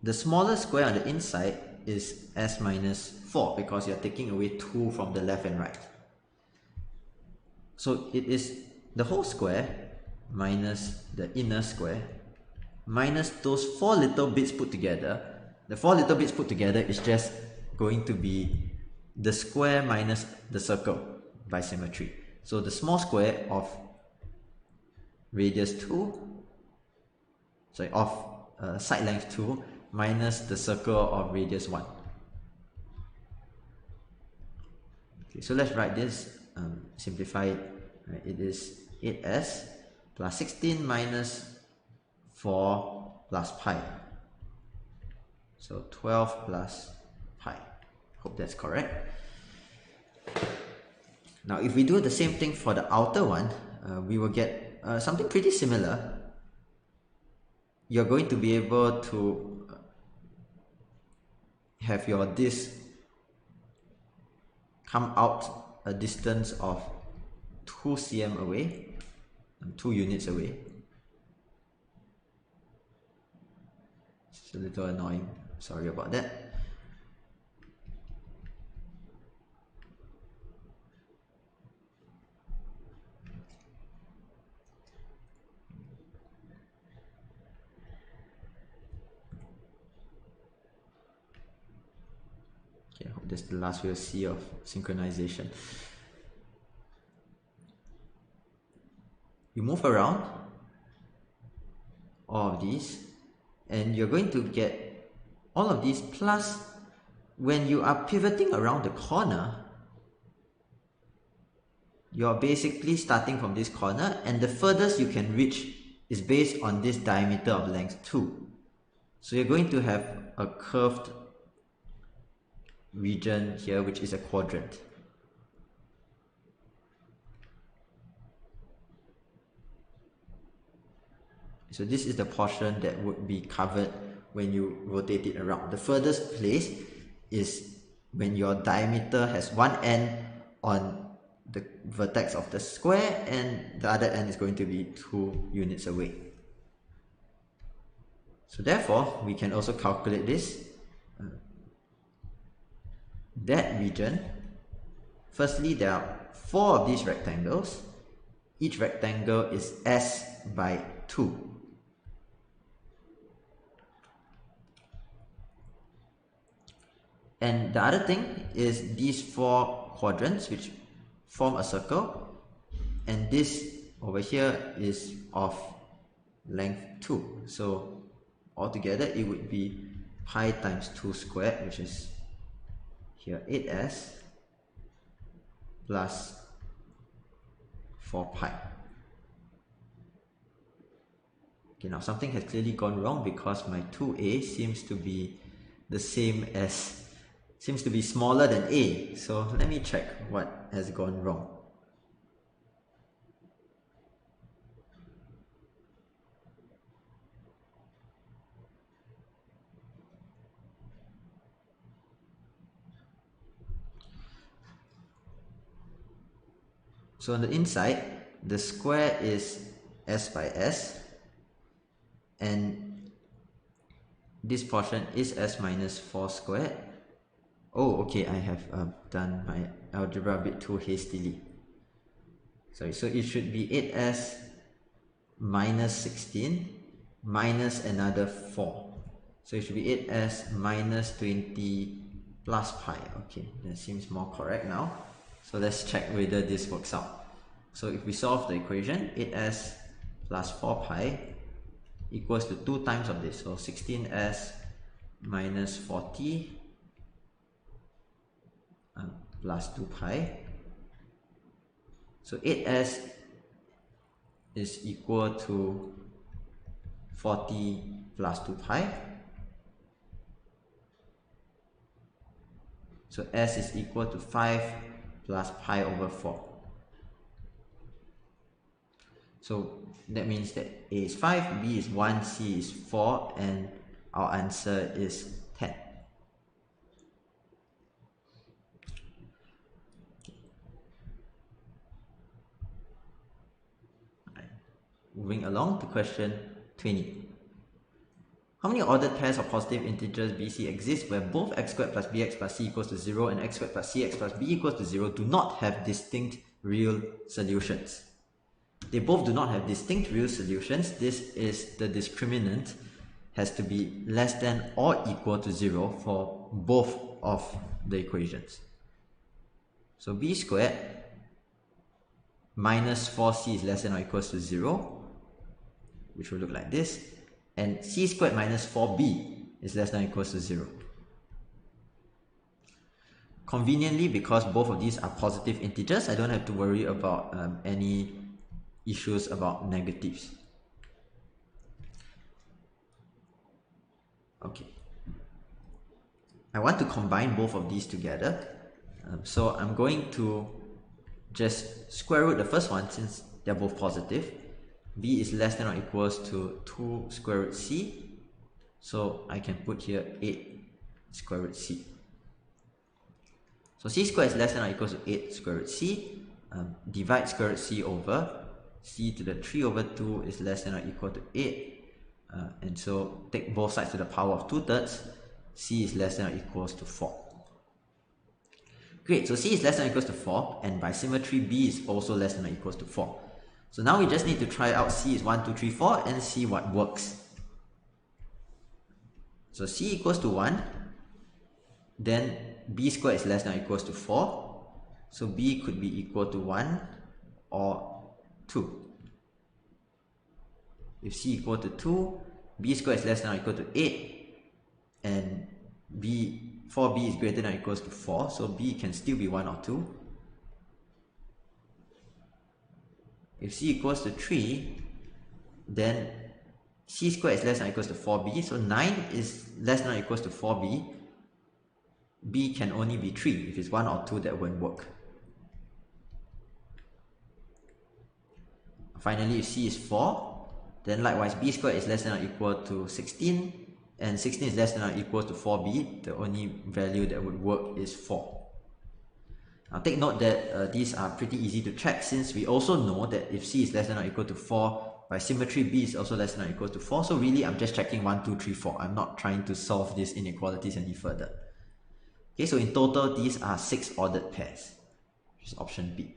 The smaller square on the inside is S minus 4 because you're taking away 2 from the left and right. So it is the whole square minus the inner square minus those 4 little bits put together. The 4 little bits put together is just going to be the square minus the circle by symmetry. So the small square of radius 2, sorry, of side length 2 minus the circle of radius 1. Okay, so let's write this, simplify it. Right, it is 8s plus 16 minus 4 plus pi. So 12 plus pi. Hope that's correct. Now if we do the same thing for the outer one, we will get something pretty similar. You're going to be able to have your disk come out a distance of 2 cm away, 2 units away. It's a little annoying, sorry about that. Okay, I hope that's the last we'll see of synchronization. You move around all of these, and you're going to get all of these, plus when you are pivoting around the corner, you're basically starting from this corner, and the furthest you can reach is based on this diameter of length 2. So you're going to have a curved region here, which is a quadrant. So this is the portion that would be covered when you rotate it around. The furthest place is when your diameter has one end on the vertex of the square and the other end is going to be 2 units away. So therefore, we can also calculate this. That region, firstly, there are 4 of these rectangles. Each rectangle is S by 2. And the other thing is these four quadrants which form a circle, and this over here is of length 2. So altogether it would be pi times 2 squared, which is here 8s plus 4 pi. Okay, now something has clearly gone wrong because my 2a seems to be the same as, seems to be smaller than a. So let me check what has gone wrong. So on the inside, the square is s by s, and this portion is s minus 4 squared. Oh, okay, I have done my algebra a bit too hastily. Sorry, so it should be 8s minus 16 minus another 4. So it should be 8s minus 20 plus pi. Okay, that seems more correct now. So let's check whether this works out. So if we solve the equation, 8s plus 4 pi equals to 2 times of this. So 16s minus 40 plus 2 pi. So 8s is equal to 40 plus 2 pi. So s is equal to 5 plus pi over 4. So that means that a is 5, b is 1, c is 4, and our answer is 10. Moving along to question 20. How many ordered pairs of positive integers BC exist where both x squared plus bx plus c equals to 0 and x squared plus cx plus b equals to 0 do not have distinct real solutions? They both do not have distinct real solutions. This is the discriminant has to be less than or equal to 0 for both of the equations. So b squared minus 4c is less than or equals to 0, which will look like this, and c squared minus 4b is less than or equals to 0. Conveniently, because both of these are positive integers, I don't have to worry about any issues about negatives. Okay. I want to combine both of these together. So I'm going to just square root the first one since they're both positive. B is less than or equals to 2 square root c. So I can put here 8 square root c. So c squared is less than or equals to 8 square root c. Divide square root c over. C to the 3 over 2 is less than or equal to 8. And so take both sides to the power of 2/3. C is less than or equals to 4. Great, so C is less than or equals to 4, and by symmetry B is also less than or equals to 4. So now we just need to try out C is 1, 2, 3, 4 and see what works. So C equals to 1, then B squared is less than or equals to 4. So B could be equal to 1 or 2. If C equal to 2, B squared is less than or equal to 8, and 4B is greater than or equals to 4, so B can still be 1 or 2. If C equals to 3, then C squared is less than or equals to 4B, so 9 is less than or equals to 4B. B can only be 3. If it's 1 or 2, that won't work. Finally, if C is 4, then likewise B squared is less than or equal to 16, and 16 is less than or equal to 4B. The only value that would work is 4. Now take note that these are pretty easy to check, since we also know that if C is less than or equal to 4, by symmetry B is also less than or equal to 4. So really I'm just checking 1, 2, 3, 4. I'm not trying to solve these inequalities any further. Okay, so in total these are 6 ordered pairs, which is option B.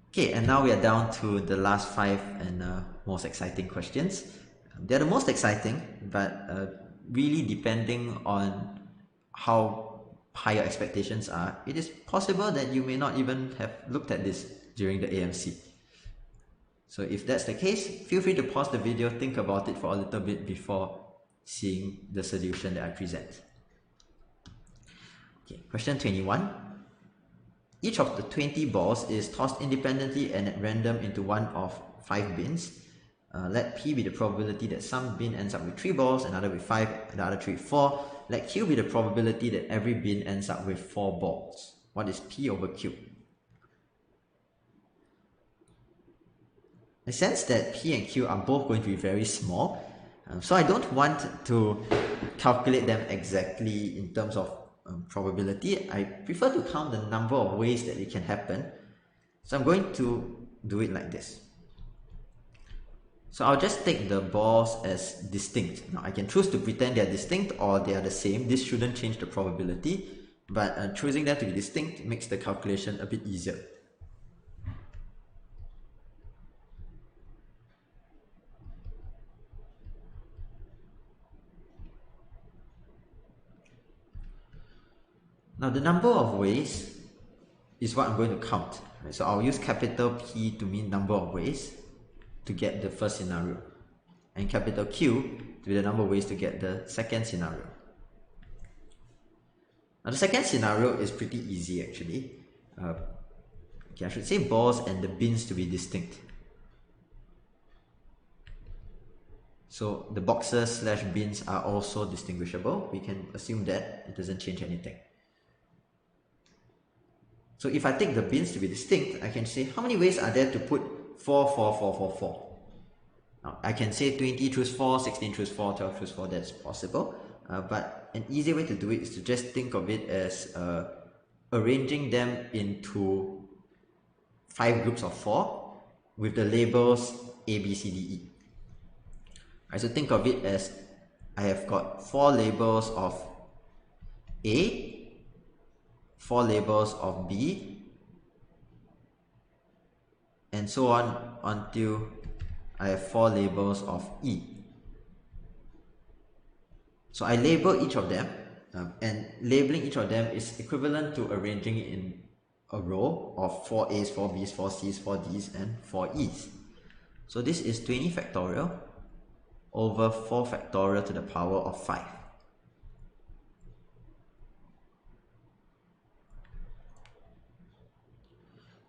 Okay, and now we are down to the last 5 and most exciting questions. They're the most exciting, but really depending on how high your expectations are, it is possible that you may not even have looked at this during the AMC. So if that's the case, feel free to pause the video, think about it for a little bit before seeing the solution that I present. Okay, question 21. Each of the 20 balls is tossed independently and at random into one of 5 bins. Let P be the probability that some bin ends up with 3 balls, another with 5, and the other 3 with 4. Let Q be the probability that every bin ends up with 4 balls. What is P over Q? I sense that P and Q are both going to be very small, so I don't want to calculate them exactly in terms of probability. I prefer to count the number of ways that it can happen. So I'm going to do it like this. So I'll just take the balls as distinct. Now I can choose to pretend they're distinct or they are the same. This shouldn't change the probability, but choosing them to be distinct makes the calculation a bit easier. Now the number of ways is what I'm going to count. Right? So I'll use capital P to mean number of ways to get the first scenario, and capital Q to be the number of ways to get the second scenario. Now the second scenario is pretty easy actually. Okay, I should say balls and the bins to be distinct. So the boxes slash bins are also distinguishable. We can assume that it doesn't change anything. So if I take the bins to be distinct, I can say how many ways are there to put 4, 4, 4, 4, 4. Now, I can say 20 choose 4, 16 choose 4, 12 choose 4, that's possible. But an easy way to do it is to just think of it as arranging them into 5 groups of 4 with the labels A, B, C, D, E. Right, so think of it as I have got 4 labels of A, 4 labels of B, and so on until I have 4 labels of E. So I label each of them, and labeling each of them is equivalent to arranging it in a row of 4 A's, 4 B's, 4 C's, 4 D's, and 4 E's. So this is 20 factorial over 4 factorial to the power of 5.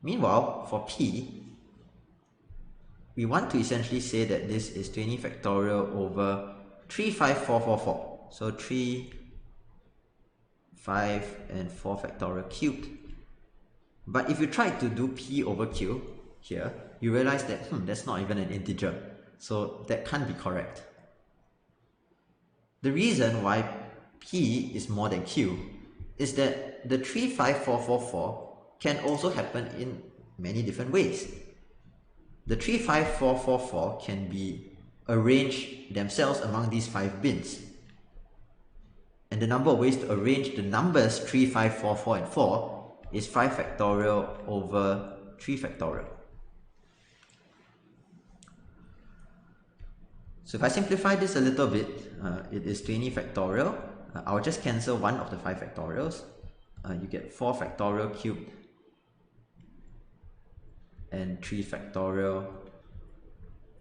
Meanwhile, for P, we want to essentially say that this is 20 factorial over 3, 5, 4, 4, 4. So 3, 5, and 4 factorial cubed. But if you try to do P over Q here, you realize that that's not even an integer. So that can't be correct. The reason why P is more than Q is that the 3, 5, 4, 4, 4 can also happen in many different ways. The 3, 5, 4, 4, 4 can be arranged themselves among these 5 bins. And the number of ways to arrange the numbers 3, 5, 4, 4, and 4 is 5 factorial over 3 factorial. So if I simplify this a little bit, it is 20 factorial. I'll just cancel one of the 5 factorials. You get 4 factorial cubed and 3 factorial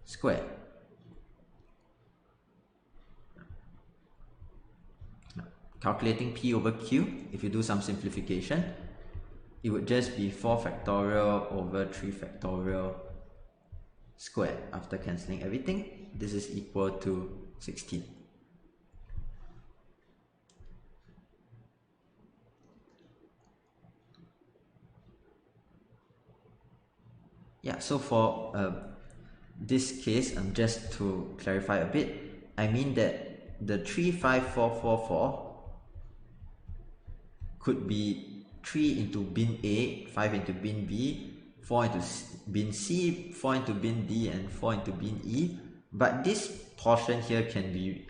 squared. Now, calculating P over Q, if you do some simplification, it would just be 4 factorial over 3 factorial squared. After cancelling everything, this is equal to 16. Yeah, so for this case, just to clarify a bit, I mean that the 3, 5, 4, 4, 4 could be 3 into bin A, 5 into bin B, 4 into bin C, 4 into bin D, and 4 into bin E. But this portion here can be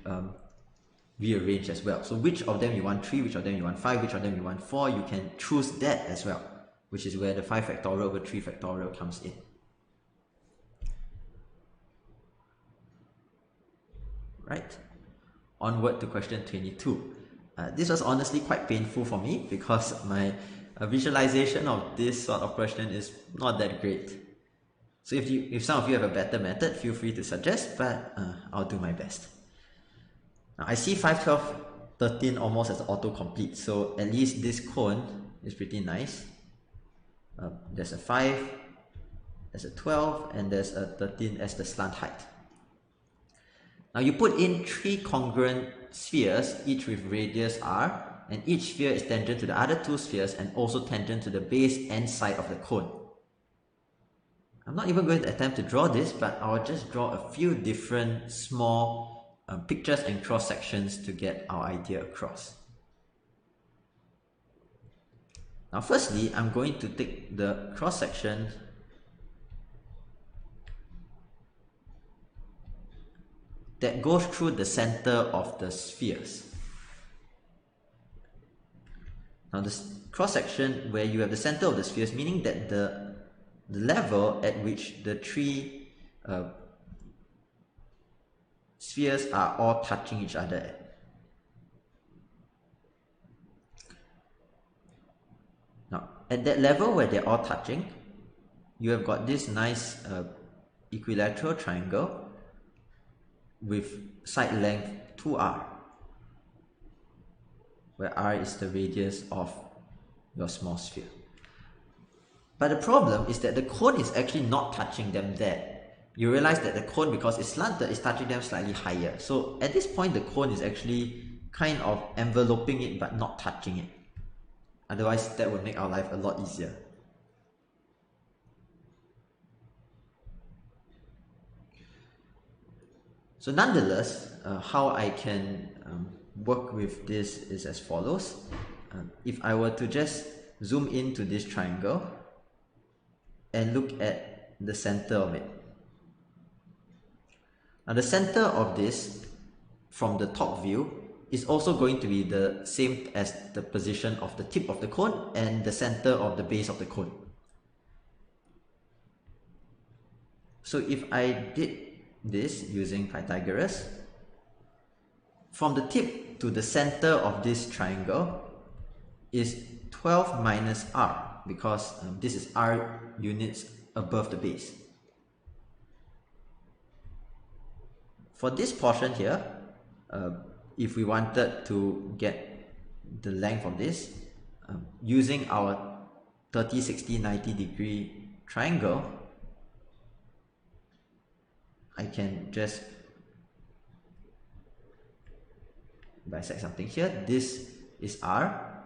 rearranged as well. So which of them you want 3, which of them you want 5, which of them you want 4, you can choose that as well, which is where the 5 factorial over 3 factorial comes in. Right. onward to question 22. This was honestly quite painful for me because my visualization of this sort of question is not that great. So if some of you have a better method, feel free to suggest, but I'll do my best. Now I see 5, 12, 13 almost as autocomplete, so at least this cone is pretty nice. There's a 5, there's a 12, and there's a 13 as the slant height. Now you put in 3 congruent spheres, each with radius r, and each sphere is tangent to the other 2 spheres and also tangent to the base and side of the cone. I'm not even going to attempt to draw this, but I'll just draw a few different small pictures and cross sections to get our idea across. Now firstly, I'm going to take the cross section that goes through the center of the spheres. Now this cross section where you have the center of the spheres, meaning that the level at which the 3 spheres are all touching each other at. Now at that level where they're all touching, you have got this nice equilateral triangle with side length 2r, where r is the radius of your small sphere. But the problem is that the cone is actually not touching them there. You realize that the cone, because it's slanted, is touching them slightly higher. So at this point, the cone is actually kind of enveloping it but not touching it. Otherwise, that would make our life a lot easier. So nonetheless, how I can work with this is as follows. If I were to just zoom into this triangle and look at the center of it. Now the center of this, from the top view, is also going to be the same as the position of the tip of the cone and the center of the base of the cone. So if I did this using Pythagoras, from the tip to the center of this triangle is 12 minus r, because this is r units above the base. For this portion here, if we wanted to get the length of this, using our 30, 60, 90 degree triangle, I can just bisect something here. This is r,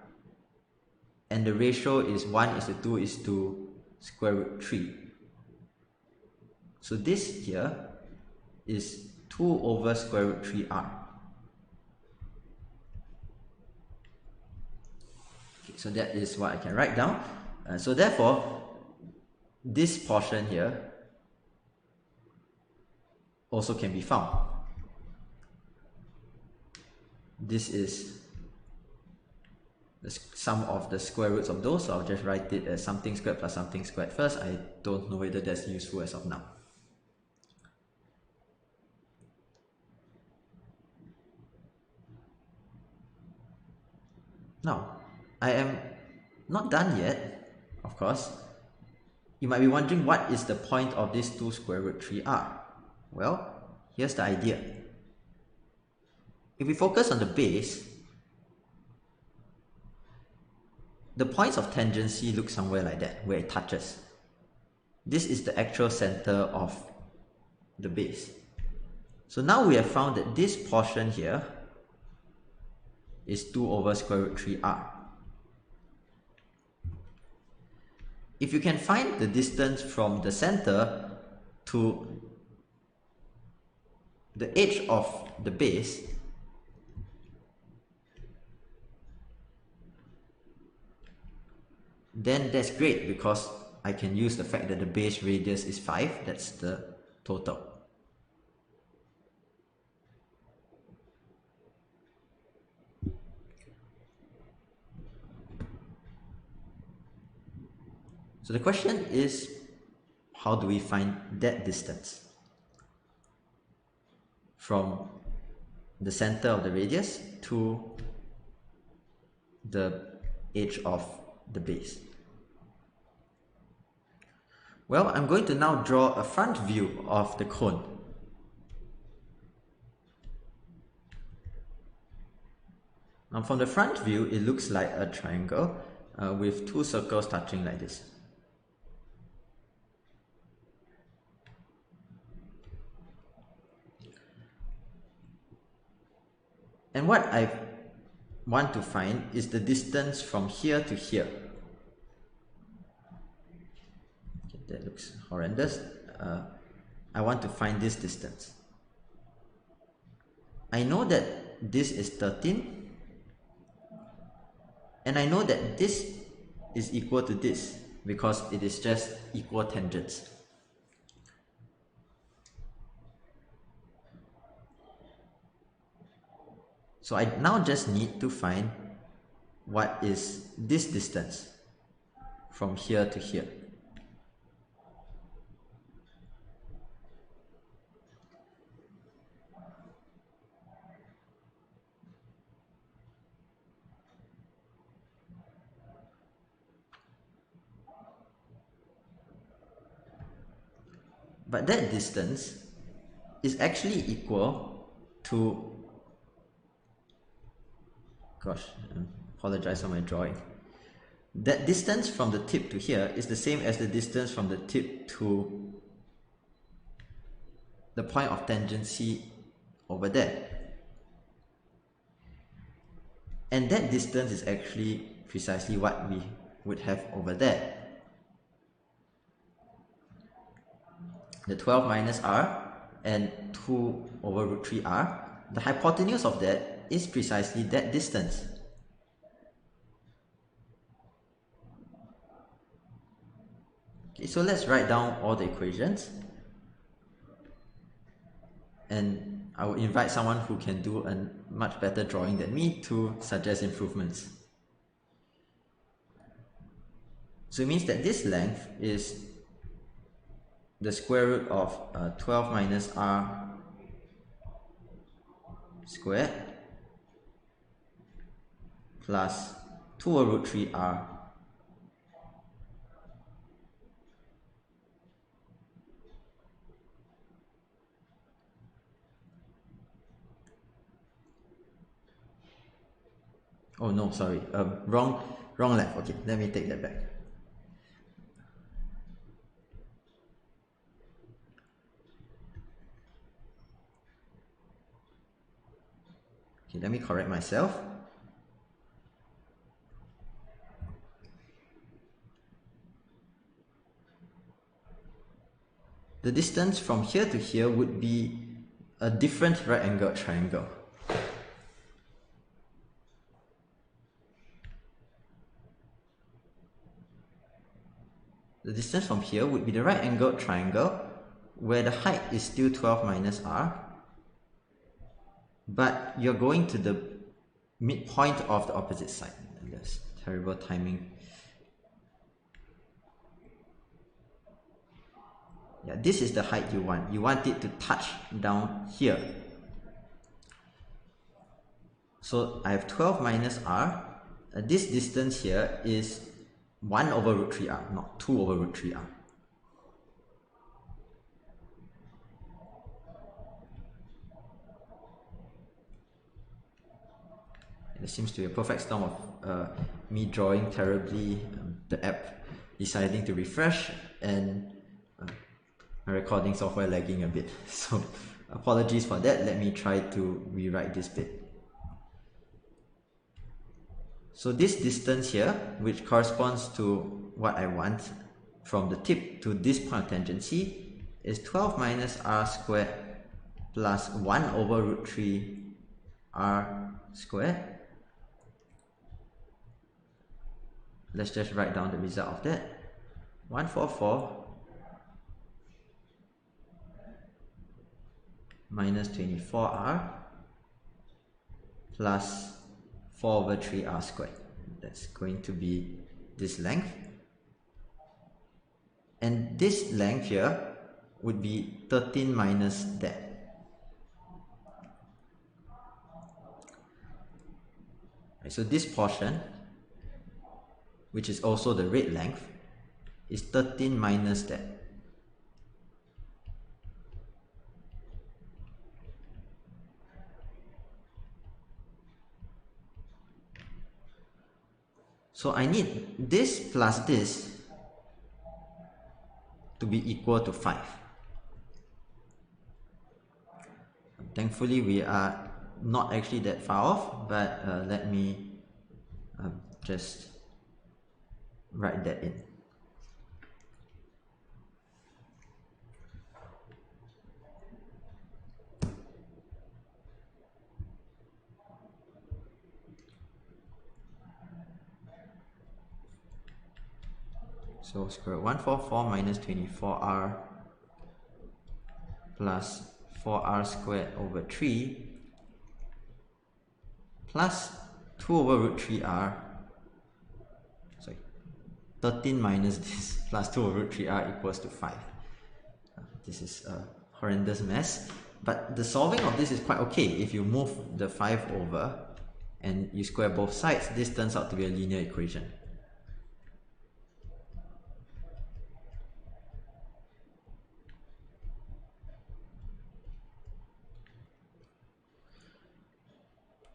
and the ratio is 1:2:3. So this here is 2/3r. Okay, so that is what I can write down. So therefore, this portion here also can be found. This is the sum of the square roots of those, so I'll just write it as something squared plus something squared first. I don't know whether that's useful as of now. Now, I am not done yet, of course. You might be wondering, what is the point of this 2√3r? Well, here's the idea. If we focus on the base, the points of tangency look somewhere like that, where it touches. This is the actual center of the base. So now we have found that this portion here is 2/3r. If you can find the distance from the center to the edge of the base, then that's great, because I can use the fact that the base radius is 5, that's the total. So the question is, how do we find that distance from the center of the radius to the edge of the base. Well, I'm going to now draw a front view of the cone. Now from the front view, it looks like a triangle with two circles touching like this. And what I want to find is the distance from here to here. Okay, that looks horrendous. I want to find this distance. I know that this is 13, and I know that this is equal to this because it is just equal tangents. So I now just need to find what is this distance from here to here. But that distance is actually equal to, gosh, I apologize for my drawing. That distance from the tip to here is the same as the distance from the tip to the point of tangency over there. And that distance is actually precisely what we would have over there. The 12 minus r and 2 over root 3r, the hypotenuse of that is precisely that distance. Okay, so let's write down all the equations. And I will invite someone who can do a much better drawing than me to suggest improvements. So it means that this length is the square root of 12 minus r squared plus 2 over root 3r oh no, sorry, wrong length. Okay, let me take that back. Okay, let me correct myself. The distance from here to here would be a different right-angled triangle. The distance from here would be the right-angled triangle where the height is still 12 minus r, but you're going to the midpoint of the opposite side. That's terrible timing. Yeah, this is the height you want. You want it to touch down here. So I have 12 minus r. This distance here is 1 over root 3r, not 2 over root 3r. There seems to be a perfect storm of me drawing terribly, the app deciding to refresh, and my recording software lagging a bit. So apologies for that. Let me try to rewrite this bit. So this distance here, which corresponds to what I want from the tip to this point of tangency, is 12 minus r squared plus 1 over root 3 r squared. Let's just write down the result of that. 144 minus 24r plus 4 over 3r squared. That's going to be this length. And this length here would be 13 minus that. Right, so this portion, which is also the red length, is 13 minus that. So I need this plus this to be equal to 5. Thankfully, we are not actually that far off, but let me just write that in. So square root 144 minus 24r plus 4r squared over 3 plus 2 over root 3r, sorry, 13 minus this plus 2 over root 3r equals to 5. This is a horrendous mess, but the solving of this is quite okay. If you move the 5 over and you square both sides, this turns out to be a linear equation.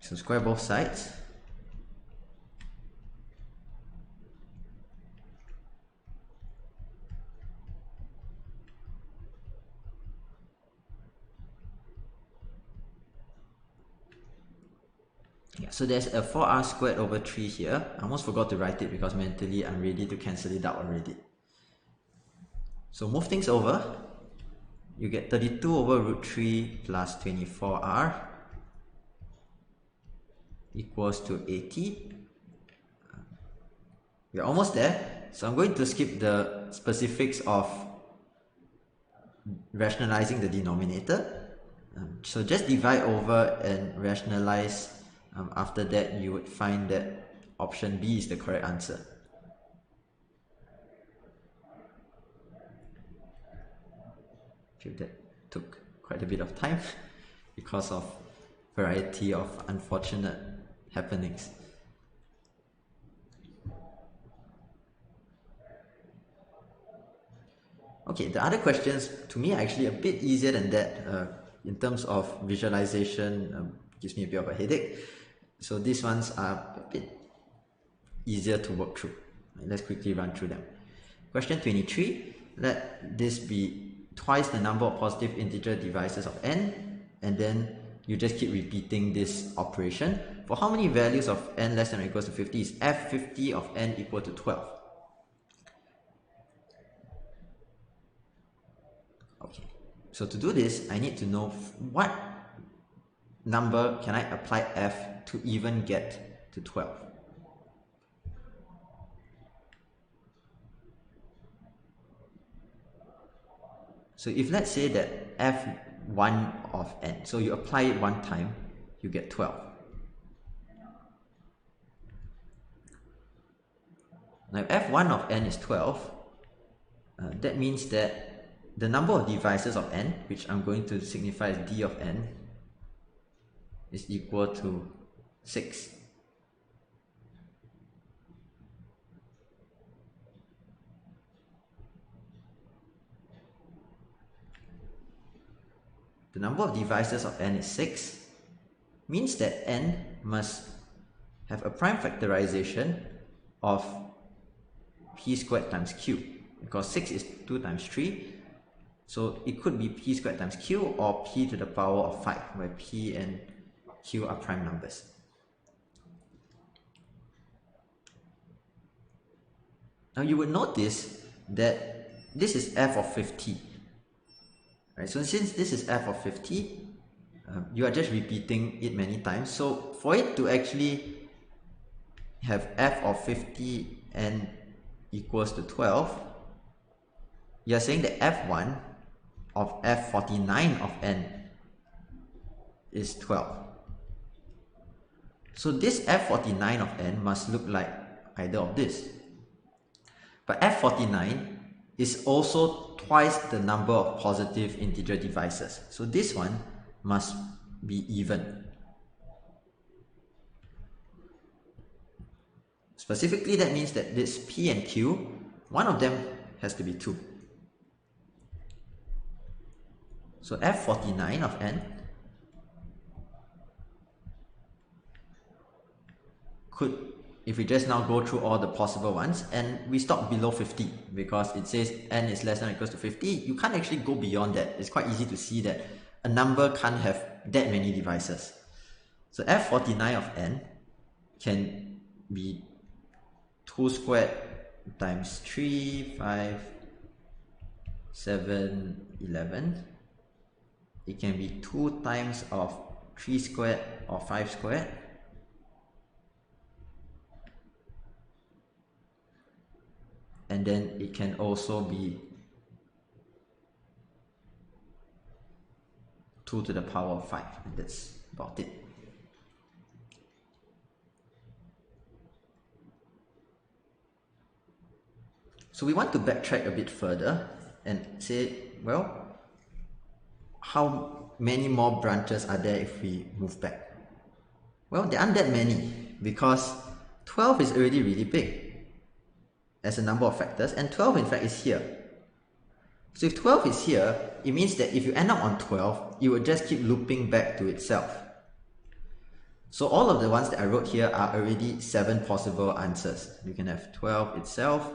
So square both sides. Yeah, so there's a 4r squared over 3 here. I almost forgot to write it because mentally I'm ready to cancel it out already. So move things over. You get 32 over root 3 plus 24r equals to 80. We're almost there. So I'm going to skip the specifics of rationalizing the denominator. So just divide over and rationalize. After that, you would find that option B is the correct answer. I feel that took quite a bit of time because of variety of unfortunate happenings. Okay, the other questions to me are actually a bit easier than that in terms of visualization. Gives me a bit of a headache. So these ones are a bit easier to work through. Let's quickly run through them. Question 23, let this be twice the number of positive integer divisors of n, and then you just keep repeating this operation. For how many values of n less than or equals to 50 is f50 of n equal to 12? Okay, so to do this, I need to know what number can I apply f to even get to 12. So if let's say that f1 of n, so you apply it one time, you get 12. Now if f1 of n is 12, that means that the number of divisors of n, which I'm going to signify as d of n, is equal to 6. The number of divisors of n is 6, means that n must have a prime factorization of p squared times q, because 6 is 2 times 3, so it could be p squared times q or p to the power of 5, where p and q are prime numbers. Now you would notice that this is f of 50. Right, so since this is f of 50, you are just repeating it many times. So for it to actually have f of 50 and equals to 12, you are saying that f1 of f49 of n is 12. So this f49 of n must look like either of this. But f49 is also twice the number of positive integer divisors. So this one must be even. Specifically, that means that this P and Q, one of them has to be 2. So F49 of n could, if we just now go through all the possible ones, and we stop below 50 because it says n is less than or equals to 50, you can't actually go beyond that. It's quite easy to see that a number can't have that many divisors. So F49 of n can be 2 squared times 3, 5, 7, 11. It can be 2 times of 3 squared or 5 squared. And then it can also be 2 to the power of 5. And that's about it. So we want to backtrack a bit further and say, well, how many more branches are there if we move back? Well, there aren't that many because 12 is already really big as a number of factors, and 12 in fact is here. So if 12 is here, it means that if you end up on 12, it would just keep looping back to itself. So all of the ones that I wrote here are already 7 possible answers. You can have 12 itself,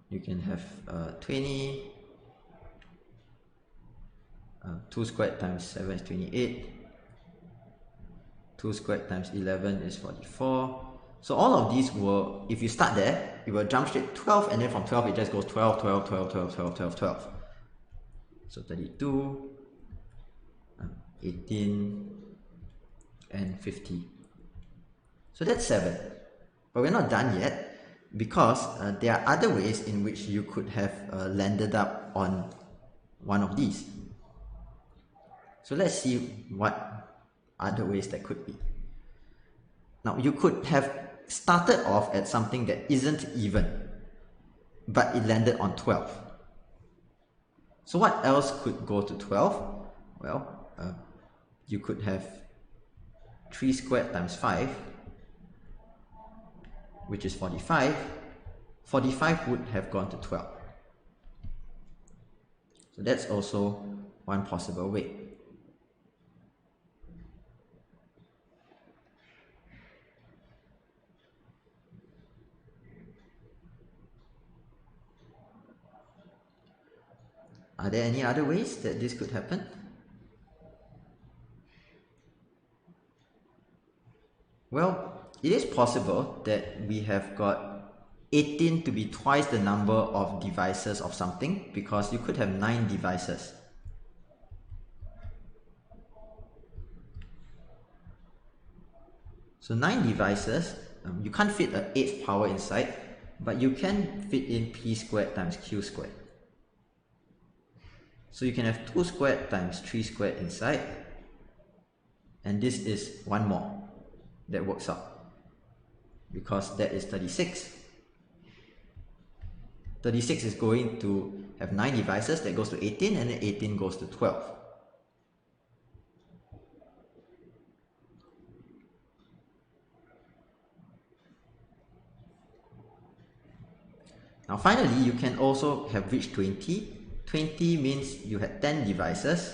you can have 20, 2 squared times 7 is 28, 2 squared times 11 is 44. So all of these will, if you start there, it will jump straight 12, and then from 12 it just goes 12, 12, 12, 12, 12, 12, 12. So 32, 18, and 50. So that's 7. But we're not done yet, because there are other ways in which you could have landed up on one of these. So let's see what other ways that could be. Now, you could have started off at something that isn't even, but it landed on 12. So what else could go to 12? Well, you could have 3 squared times 5, which is 45. 45 would have gone to 12. So that's also one possible way. Are there any other ways that this could happen? Well, it is possible that we have got 18 to be twice the number of divisors of something, because you could have 9 divisors. So 9 divisors, you can't fit an 8th power inside, but you can fit in p squared times q squared. So you can have 2 squared times 3 squared inside, and this is one more that works out, because that is 36. 36 is going to have 9 divisors, that goes to 18, and then 18 goes to 12. Now finally, you can also have reached 20. 20 means you had 10 divisors.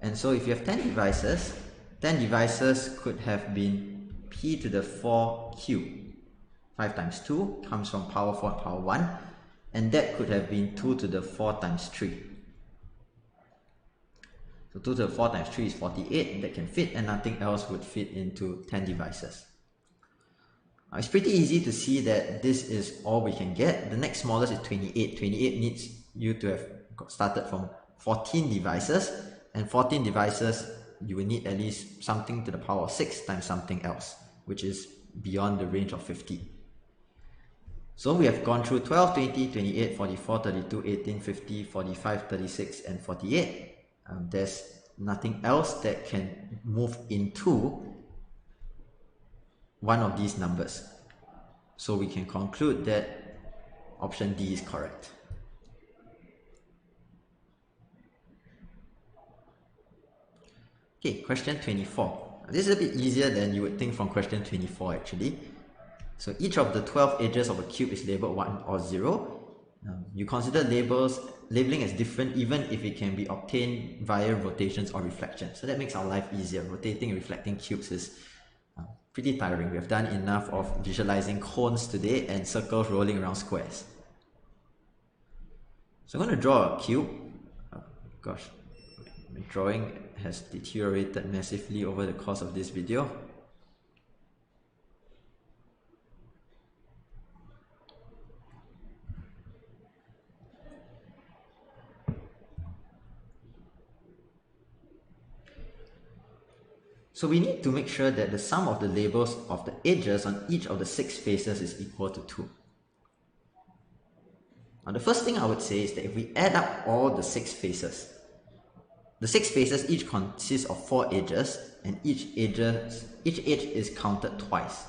And so if you have 10 divisors, 10 divisors could have been p to the 4q. 5 times 2 comes from power 4 and power 1, and that could have been 2 to the 4 times 3. So 2 to the 4 times 3 is 48, that can fit, and nothing else would fit into 10 divisors. Now, it's pretty easy to see that this is all we can get. The next smallest is 28. 28 needs you to have started from 14 divisors, and 14 divisors you will need at least something to the power of 6 times something else, which is beyond the range of 50. So we have gone through 12, 20, 28, 44, 32, 18, 50, 45, 36, and 48. There's nothing else that can move into one of these numbers. So we can conclude that option D is correct. Okay, question 24. This is a bit easier than you would think from question 24 actually. So each of the 12 edges of a cube is labeled 1 or 0. You consider labeling as different even if it can be obtained via rotations or reflections. So that makes our life easier. Rotating and reflecting cubes is pretty tiring. We have done enough of visualizing cones today and circles rolling around squares. So I'm going to draw a cube. Gosh, my drawing has deteriorated massively over the course of this video. So we need to make sure that the sum of the labels of the edges on each of the 6 faces is equal to 2. Now the first thing I would say is that if we add up all the 6 faces, the 6 faces each consist of 4 edges, and each edge is counted twice.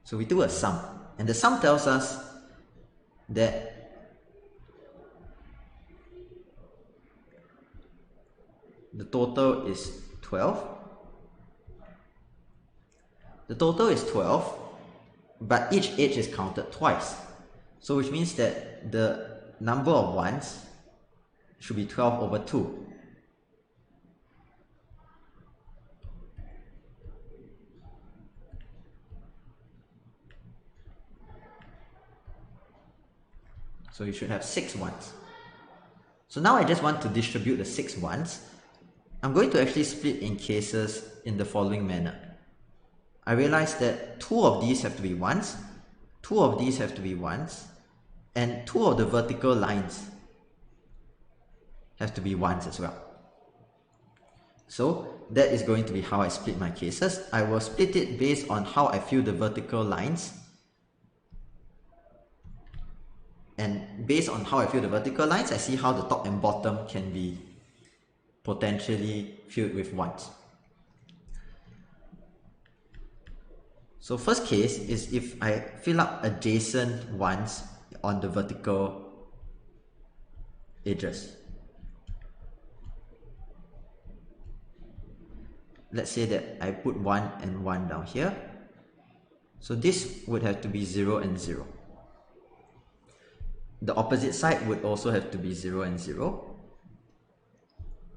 So we do a sum, and the sum tells us that the total is 12. The total is 12, but each edge is counted twice. So which means that the number of ones should be 12 over 2. So you should have 6 ones. So now I just want to distribute the 6 ones. I'm going to actually split in cases in the following manner. I realize that 2 of these have to be 1s, 2 of these have to be 1s, and 2 of the vertical lines have to be 1s as well. So that is going to be how I split my cases. I will split it based on how I feel the vertical lines. And based on how I feel the vertical lines, I see how the top and bottom can be potentially filled with 1s. So first case is if I fill up adjacent ones on the vertical edges. Let's say that I put 1 and 1 down here. So this would have to be 0 and 0. The opposite side would also have to be 0 and 0.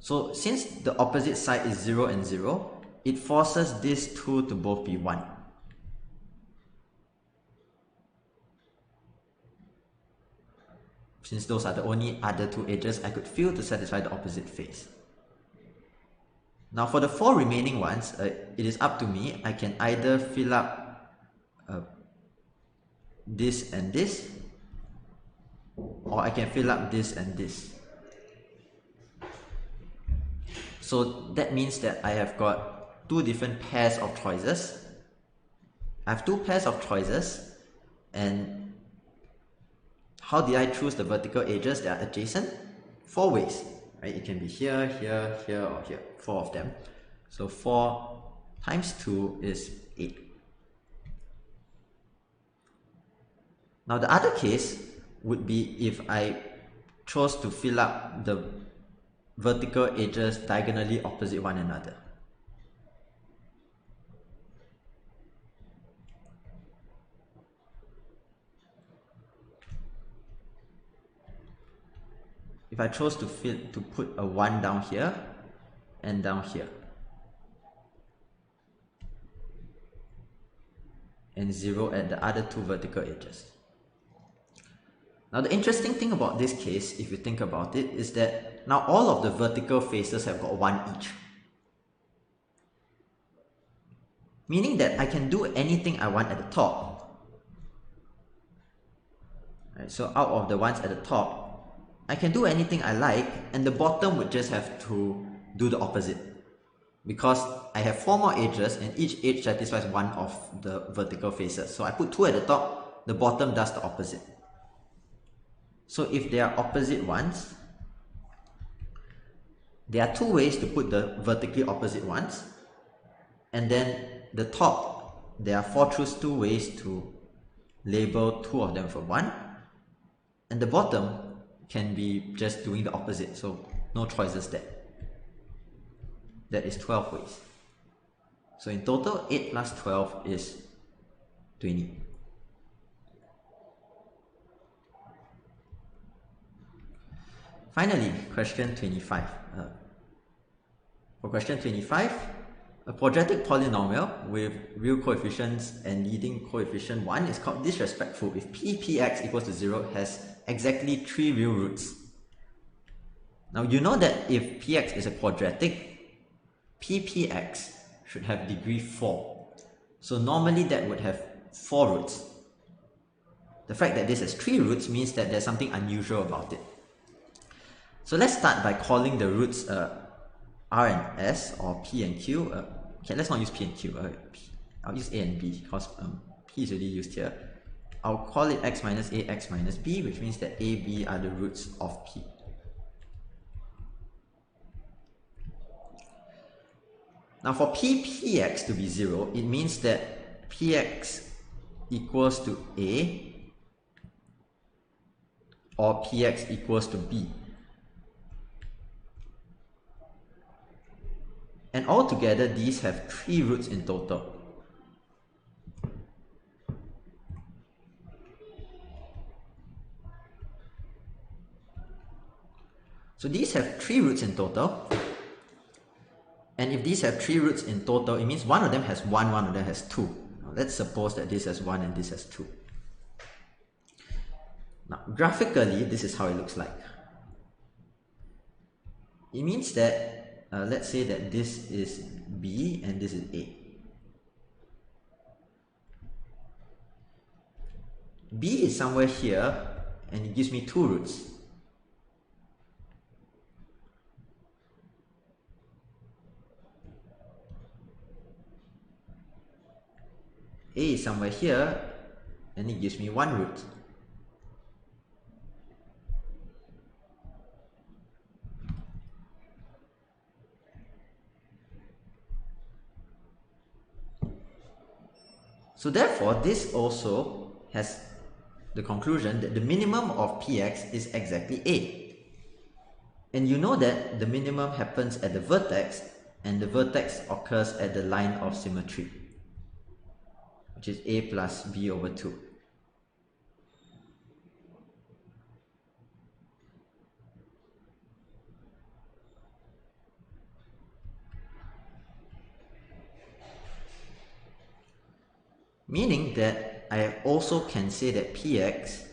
So since the opposite side is 0 and 0, it forces these two to both be 1. Since those are the only other 2 edges I could fill to satisfy the opposite face. Now for the 4 remaining ones, it is up to me. I can either fill up this and this, or I can fill up this and this. So that means that I have got 2 different pairs of choices. I have 2 pairs of choices, and how did I choose the vertical edges that are adjacent? 4 ways, right? It can be here, here, here, or here. 4 of them. So 4 times 2 is 8. Now the other case would be if I chose to fill up the vertical edges diagonally opposite one another. If I chose to put a 1 down here and down here, and 0 at the other 2 vertical edges. Now the interesting thing about this case, if you think about it, is that now all of the vertical faces have got 1 each. Meaning that I can do anything I want at the top. Right, so out of the ones at the top, I can do anything I like, and the bottom would just have to do the opposite. Because I have 4 more edges, and each edge satisfies 1 of the vertical faces. So I put 2 at the top, the bottom does the opposite. So if they are opposite ones, there are 2 ways to put the vertically opposite ones, and then the top, there are 4 choose 2 ways to label 2 of them for 1, and the bottom, can be just doing the opposite, so no choices there. That is 12 ways. So in total, 8 plus 12 is 20. Finally, question 25. For question 25, a quadratic polynomial with real coefficients and leading coefficient 1 is called disrespectful if px equals to 0 has exactly 3 real roots. Now you know that if px is a quadratic, ppx should have degree 4. So normally that would have 4 roots. The fact that this has 3 roots means that there's something unusual about it. So let's start by calling the roots R and S, or P and Q. Okay, let's not use P and Q. I'll use A and B because P is already used here. I'll call it x minus A, x minus B, which means that A, B are the roots of P. Now for px to be 0, it means that px equals to A or px equals to B. And altogether, these have 3 roots in total. So these have 3 roots in total. And if these have 3 roots in total, it means one of them has 1, one of them has 2. Now let's suppose that this has 1 and this has 2. Now graphically, this is how it looks like. It means that let's say that this is B and this is A. B is somewhere here and it gives me 2 roots. A is somewhere here and it gives me 1 root. So therefore, this also has the conclusion that the minimum of px is exactly A. And you know that the minimum happens at the vertex, and the vertex occurs at the line of symmetry, which is A plus B over 2. Meaning that I also can say that px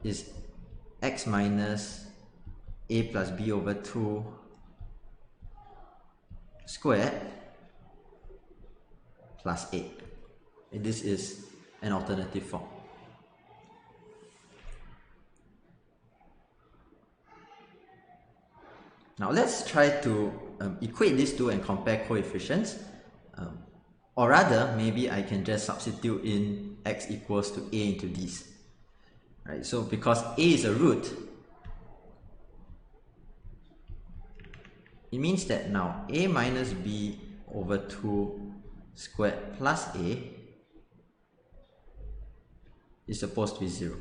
is x minus A plus B over 2 squared plus A. And this is an alternative form. Now let's try to equate these two and compare coefficients. Or rather, maybe I can just substitute in x equals to A into these. Right, so because A is a root, it means that now A minus B over 2 squared plus A is supposed to be 0.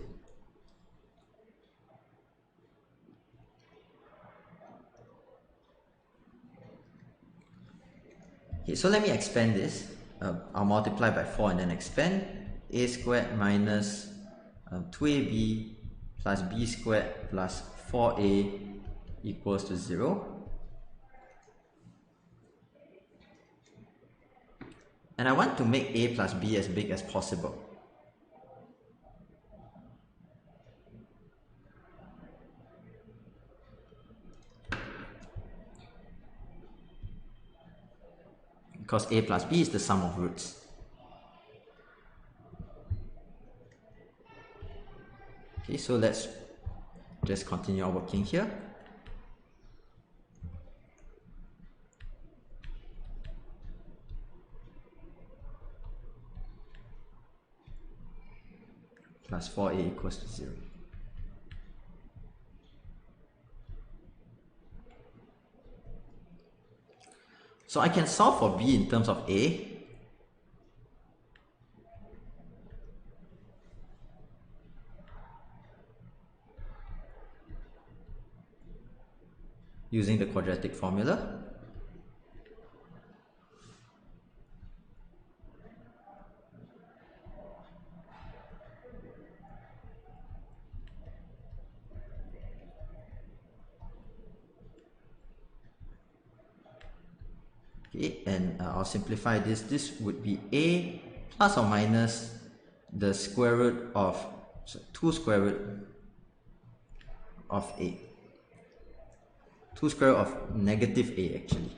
Okay, so let me expand this. I'll multiply by 4 and then expand. A squared minus 2ab plus b squared plus 4a equals to 0. And I want to make a plus b as big as possible. Because a plus b is the sum of roots. Okay, so let's just continue our working here. Plus 4a equals to 0. So I can solve for b in terms of a. using the quadratic formula. Okay, and I'll simplify this. This would be a plus or minus the square root of 2 square root of a. 2 square root of negative a actually.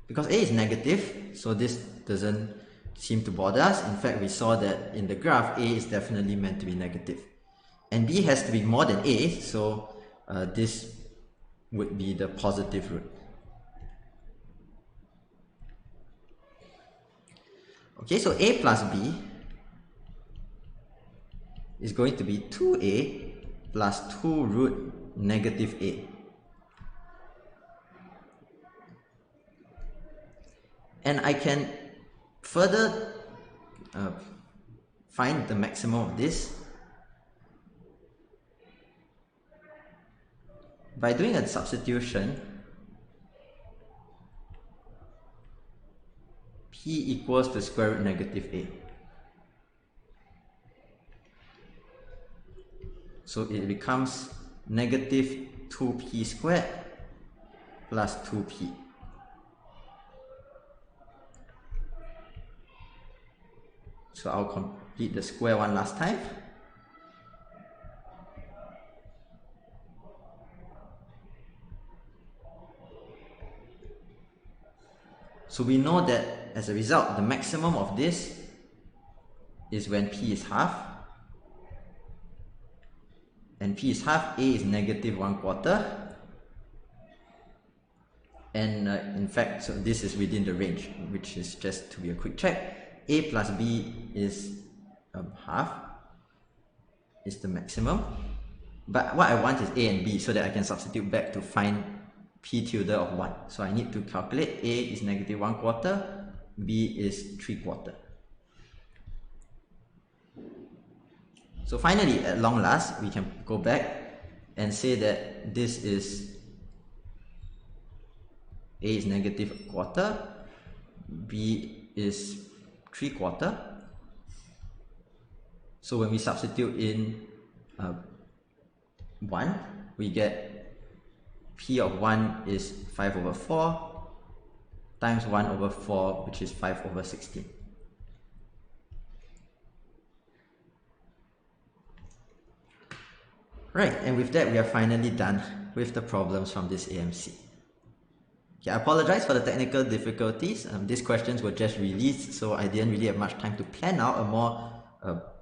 Because a is negative, so this doesn't seem to bother us. In fact, we saw that in the graph, a is definitely meant to be negative. And b has to be more than a, so this would be the positive root. Okay, so a plus b is going to be 2a plus 2 root negative a. And I can further find the maximum of this by doing a substitution. P equals to square root negative a. So it becomes negative 2p squared plus 2p. So I'll complete the square one last time. So we know that as a result, the maximum of this is when p is half. And p is half, a is negative 1/4. And in fact, so this is within the range, which is just to be a quick check. A plus b is half, is the maximum. But what I want is a and b so that I can substitute back to find p tilde of 1. So I need to calculate a is negative 1/4, b is 3/4. So finally, at long last, we can go back and say that this is a is negative 1/4, b is 3/4. So when we substitute in 1, we get p of 1 is 5/4 times 1/4, which is 5/16. Right, and with that, we are finally done with the problems from this AMC. Okay, I apologize for the technical difficulties. These questions were just released, so I didn't really have much time to plan out a more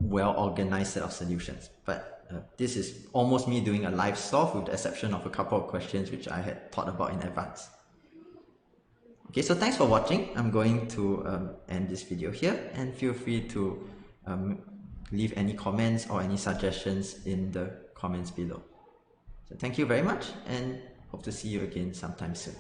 well-organized set of solutions. But this is almost me doing a live solve, with the exception of a couple of questions which I had thought about in advance. Okay, so thanks for watching. I'm going to end this video here, and feel free to leave any comments or any suggestions in the comments below. So thank you very much, and hope to see you again sometime soon.